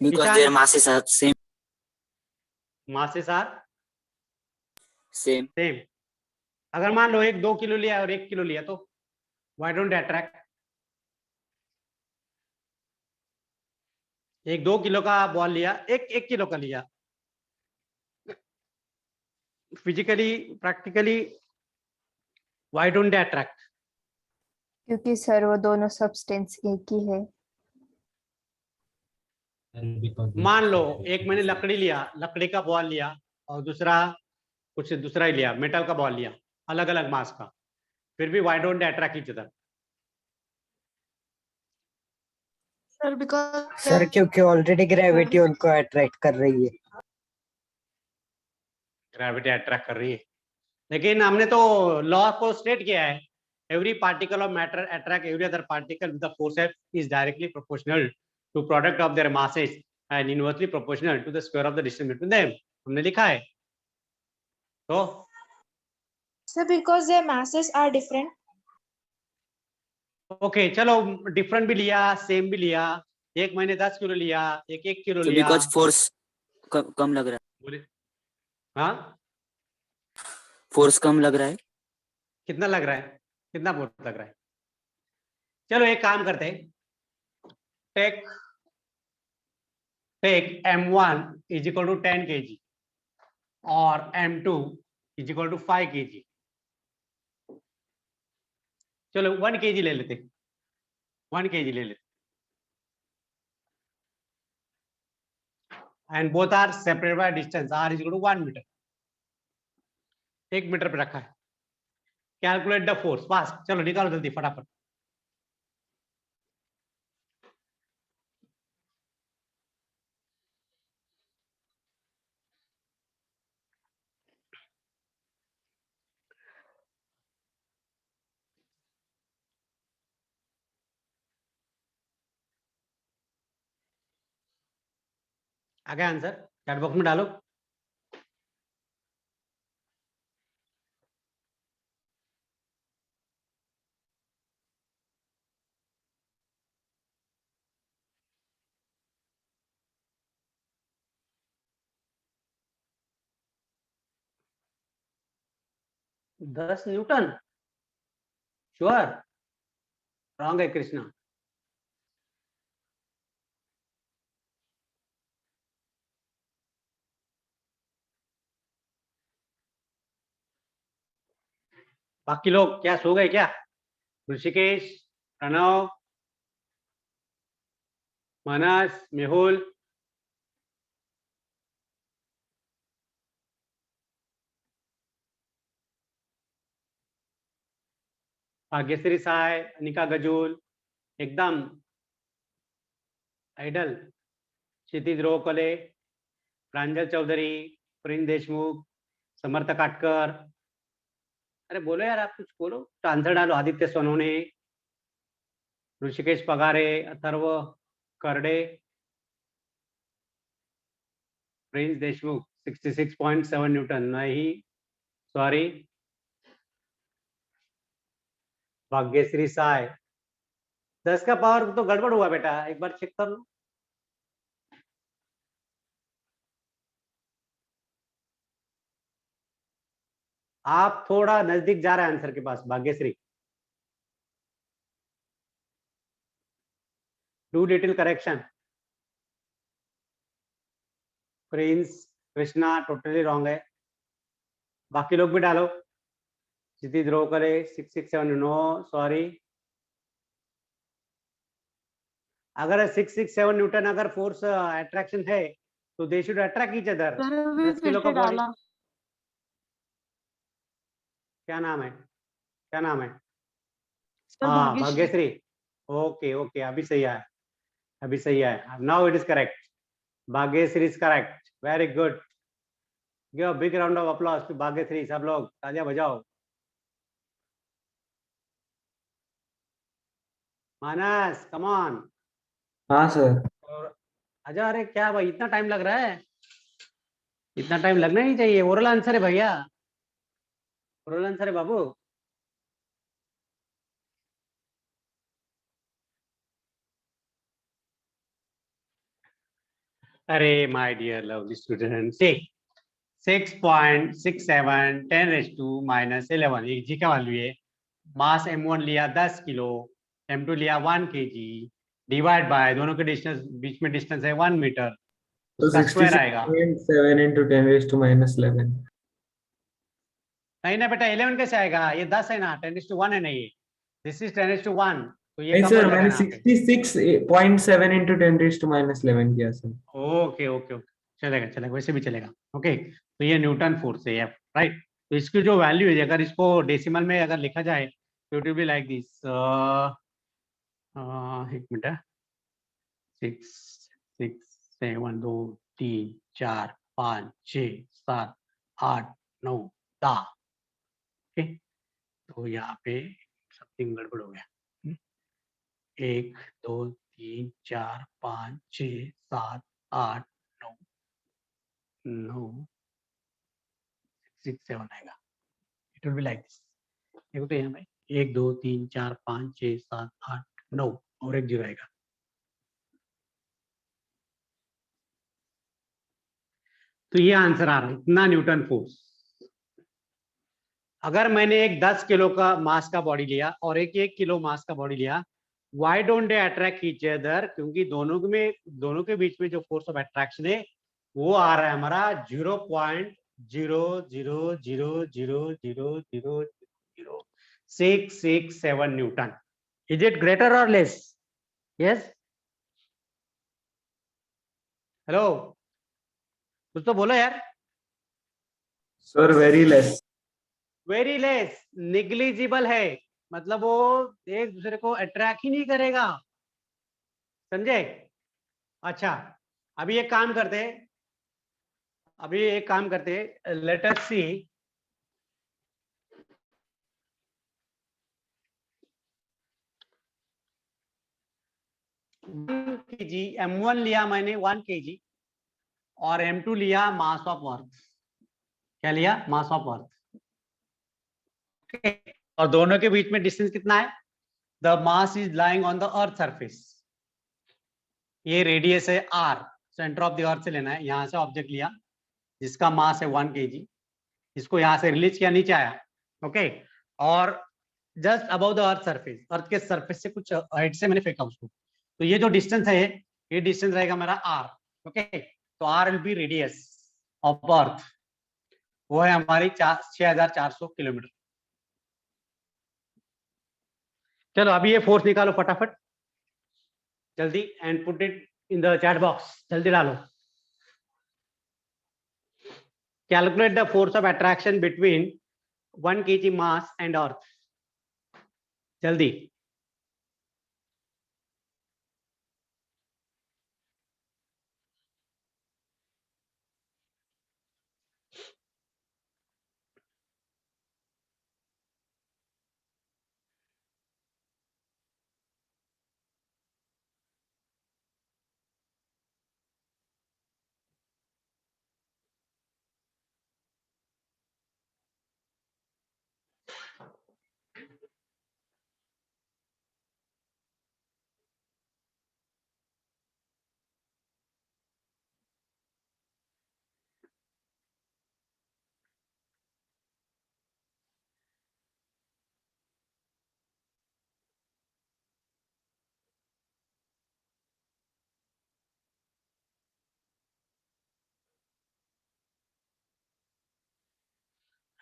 Because Ishan? their masses are same. Masses are Same. Same. अगर मान लो एक 2 किलो लिया और 1 किलो लिया तो व्हाई डोंट दे अट्रैक्ट? एक 2 किलो का बॉल लिया, एक 1 किलो का लिया. Physically practically why don't they attract? क्योंकि सर वो दोनों सब्सटेंस एक ही है। Sir, because they मान लो are एक मैंने लकड़ी लिया, लकड़ी का बॉल लिया, और दूसरा कुछ दूसरा ही लिया, मेटल का बॉल लिया, अलग अलग मास का, फिर भी why don't they attract each other? Sir because sir क्योंकि ऑलरेडी ग्रेविटी उनको अट्रैक्ट कर रही है। ग्रेविटी अट्रैक्ट कर रही है, लेकिन हमने तो लॉ को स्टेट किया है, every particle of matter attract every other particle with the force is directly proportional to product of their masses and inversely proportional to the square of the distance between them. हमने लिखा है। तो sir because their masses are different. Okay चलो, different भी लिया, same भी लिया, एक मैंने 10 किलो लिया, एक 1 किलो So लिया, because force कम लग रहा बोले हाँ force कम लग रहा है। कितना लग रहा है, कितना बहुत लग रहा है? चलो एक काम करते हैं, take m1 is equal to 10 kg और m2 is equal to 5 kg। चलो 1 kg ले लेते, 1 kg ले लेते, and both are separated by distance r is equal to 1 metre. 1 metre पे रखा है। कैलकुलेट द फोर्स, फास्ट चलो निकालो जल्दी फटाफट। आ गया आंसर, चैट बॉक्स में डालो। दस न्यूटन श्योर? रॉन्ग है कृष्णा। बाकी लोग क्या सो गए क्या? ऋषिकेश, प्रणव, मानस, मेहुल, भाग्यश्री साय, अनिका गजूल, एकदम आइडल, क्षितिज रोकले, प्रांजल चौधरी, प्रिंस देशमुख, समर्थ काटकर। अरे बोलो यार, आप कुछ बोलो, तो आंसर डालो। आदित्य सोनोने, ऋषिकेश पगारे, अथर्व करडे, प्रिंस देशमुख 66.7 न्यूटन नहीं, सॉरी। भाग्यश्री साय 10 का पावर तो गड़बड़ हुआ बेटा, एक बार चेक कर लो। आप थोड़ा नजदीक जा रहे हैं आंसर के पास Bhagyashree. Do little correction. Prince, Krishna totally wrong है। बाकी लोग भी डालो। क्षितिज रोकले 667 नो, सॉरी। अगर 667 न्यूटन अगर फोर्स अट्रैक्शन है तो they should attract each other. 10 kilo का बॉडी, क्या नाम है, क्या नाम है? हाँ भाग्यश्री, ओके ओके, अभी सही है, अभी सही है। Now it is correct, Bhagyashree is correct, very good. Give a big round of applause to Bhagyashree. सब लोग तालियां बजाओ। Manas come on. हाँ सर। आजा। अरे क्या भाई इतना टाइम लग रहा है? इतना टाइम लगना ही चाहिए, ओरल आंसर है भैया, ओरल आंसर है बाबू। अरे माय डियर लवली स्टूडेंट, 6.67 10⁻⁻11 एक जी का वैल्यू है। मास m1 लिया 10 किलो, m2 लिया 1 kg, डिवाइड बाय दोनों के डिस्टेंस, बीच में डिस्टेंस है 1 मीटर, तो उसका स्क्वायर आएगा। 66.7 into 10⁻11। नहीं ना बेटा 11 कैसे आएगा, ये 10 है ना, 10:1 है ना ये, दिस इज 10:1, तो ये नहीं कम सर, हो जाएगा मैंने यहाँ पे। 66.7 into 10⁻11 किया सर। ओके ओके ओके, चलेगा चलेगा, वैसे भी चलेगा। ओके, तो ये न्यूटन फोर्स है एफ, राइट। तो इसकी जो वैल्यू है, अगर इसको डेसिमल में अगर लिखा जाए तो it will be like this, एक मिनट, 6 6 7 2 3 4 5 6 7 8 9 10। ओके, तो यहाँ पे समथिंग गड़बड़ हो गया। 1 2 3 4 5 6 7 8 9 9 6 7 आएगा, it will be like this. देखो तो यहाँ पे 1 2 3 4 5 6 7 8 9 और एक 0 आएगा। तो ये आंसर आ रहा है, इतना न्यूटन फोर्स। अगर मैंने एक 10 किलो का मास का बॉडी लिया और एक 1 किलो मास का बॉडी लिया, why don't they attract each other? क्योंकि दोनों के बीच में जो फोर्स ऑफ अट्रैक्शन है वो आ रहा है हमारा 0.000000667 न्यूटन। इज इट ग्रेटर और लेस? यस, हेलो, कुछ तो बोलो यार। Sir very less. Very less, negligible है, मतलब वो एक दूसरे को अट्रैक्ट ही नहीं करेगा, समझे? अच्छा, अभी एक काम करते हैं, लेट अस सी, kg m1 लिया मैंने 1 kg और m2 लिया मास ऑफ अर्थ। क्या लिया? मास ऑफ अर्थ। और दोनों के बीच में डिस्टेंस कितना है? The mass is lying on the earth surface. ये रेडियस है r, centre of the earth से लेना है। यहां से ऑब्जेक्ट लिया जिसका मास है 1 kg, इसको यहां से रिलीज किया, नीचे आया, ओके, और just above the earth surface, earth के सरफेस से कुछ हाइट से मैंने फेंका उसको। तो ये जो डिस्टेंस है, ये डिस्टेंस रहेगा मेरा r, ओके। तो r will be radius of earth, वो है हमारी 6400 किलोमीटर। चलो अभी ये फोर्स निकालो फटाफट जल्दी, and put it in the chat box, जल्दी डालो। Calculate the force of attraction between 1 kg mass and earth, जल्दी।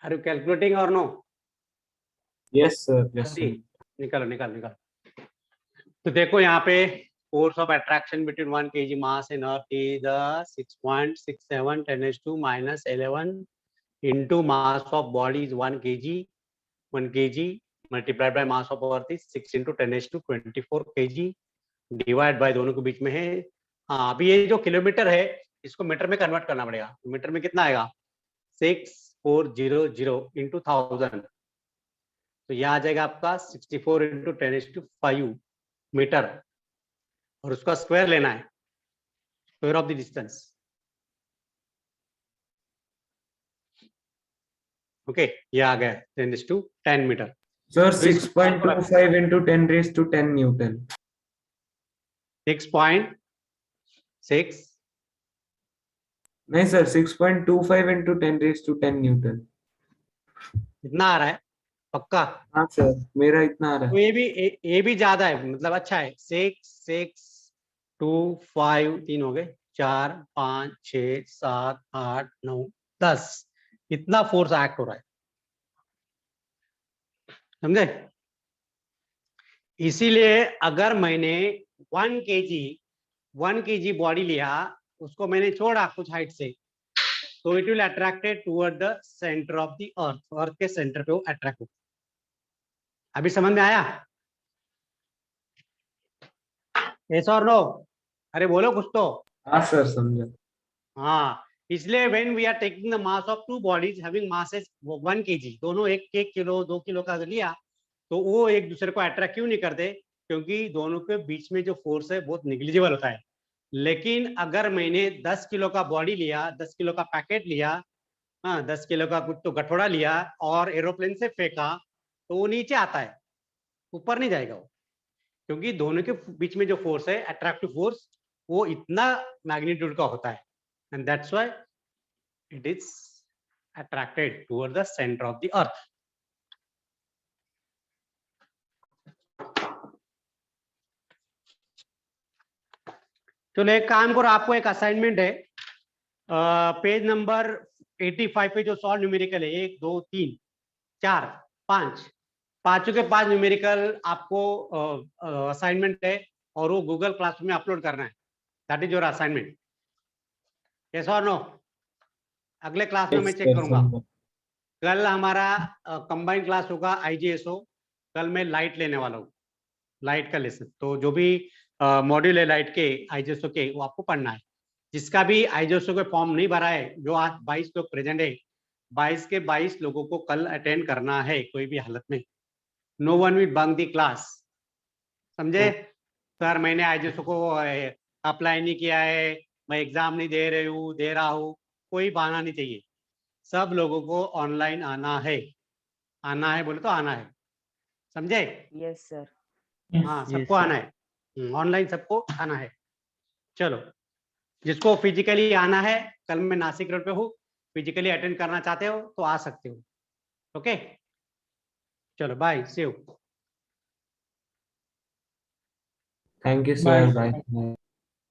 आर यू कैलकुलेटिंग और नो? यस सर, यस जल्दी सर। निकालो निकालो निकालो। तो देखो यहाँ पे force of attraction between 1 kg mass and earth is 6.67 10⁻11 into mass of body is 1 kg multiplied by mass of earth is 6 into 10⁻24 kg divide by, दोनों के बीच में है। हाँ, अभी ये जो किलोमीटर है इसको मीटर में कन्वर्ट करना पड़ेगा। तो मीटर में कितना आएगा? 6400 into 1000, तो यह आ जाएगा आपका 64 into 10⁵ मीटर, और उसका स्क्वायर लेना है, square of the distance, okay. ये आ गया 10⁻10 मीटर। Sir 6.25 into 10⁻10 Newton. 6.6 नहीं सर, 6.25 into 10⁻10 न्यूटन। इतना आ रहा है पक्का? हाँ सर, मेरा इतना आ रहा तो है। ये भी ज्यादा है, मतलब अच्छा है। 6 6 2 5 3 हो गए, 4 5 6 7 8 9 10, इतना फोर्स एक्ट हो रहा है। समझे? इसीलिए अगर मैंने 1 केजी बॉडी लिया, उसको मैंने छोड़ा कुछ हाइट से, तो it will attracted toward the centre of the earth के सेंटर पे वो अट्रैक्ट हो। अभी समझ में आया? यस और नो? अरे बोलो कुछ तो। हाँ सर, समझा। हाँ, इसलिए when we are taking the mass of two bodies having masses 1 KG, दोनों 1 किलो 2 किलो का लिया, तो वो एक दूसरे को अट्रैक्ट क्यों नहीं करते? क्योंकि दोनों के बीच में जो फोर्स है बहुत निग्लिजिबल होता है। लेकिन अगर मैंने 10 किलो का बॉडी लिया, 10 किलो का पैकेट लिया, हाँ 10 किलो का कुछ तो गठोड़ा लिया और एरोप्लेन से फेंका, तो वो नीचे आता है, ऊपर नहीं जाएगा वो, क्योंकि दोनों के बीच में जो फोर्स है, अट्रैक्टिव फोर्स, वो इतना मैग्नीट्यूड का होता है, and that's why it is attracted toward the centre of the earth. चलो एक काम करो, आपको एक असाइनमेंट है, पेज नंबर 85 पे जो सॉल्व न्यूमेरिकल है, 1 2 3 4 5, पांचों के 5 न्यूमेरिकल आपको असाइनमेंट है, और वो गूगल क्लासरूम में अपलोड करना है। That is your assignment. Yes और नो? अगले क्लास में मैं Yes, चेक sir, करूंगा। समझा। कल हमारा कंबाइंड क्लास होगा IGSO। कल मैं लाइट लेने वाला हूँ, लाइट का लेसन। तो जो भी मॉड्यूल है लाइट के IGSO के, वो आपको पढ़ना है। जिसका भी IGSO के फॉर्म नहीं भरा है, जो आज 22 लोग प्रेजेंट है, 22 के 22 लोगों को कल अटेंड करना है कोई भी हालत में। No one will bunk the class, समझे? सर मैंने IGSO को अप्लाई नहीं किया है, मैं एग्जाम नहीं दे रहा हूँ, कोई बहाना नहीं चाहिए। सब लोगों को ऑनलाइन आना है, आना है बोले तो आना है, समझे? Yes sir. हाँ सबको आना है, ऑनलाइन सबको आना है। चलो, जिसको फिजिकली आना है, कल मैं नासिक रोड पे हूँ, फिजिकली अटेंड करना चाहते हो तो आ सकते हो। ओके, चलो bye, see you. Thank you, sir. Bye.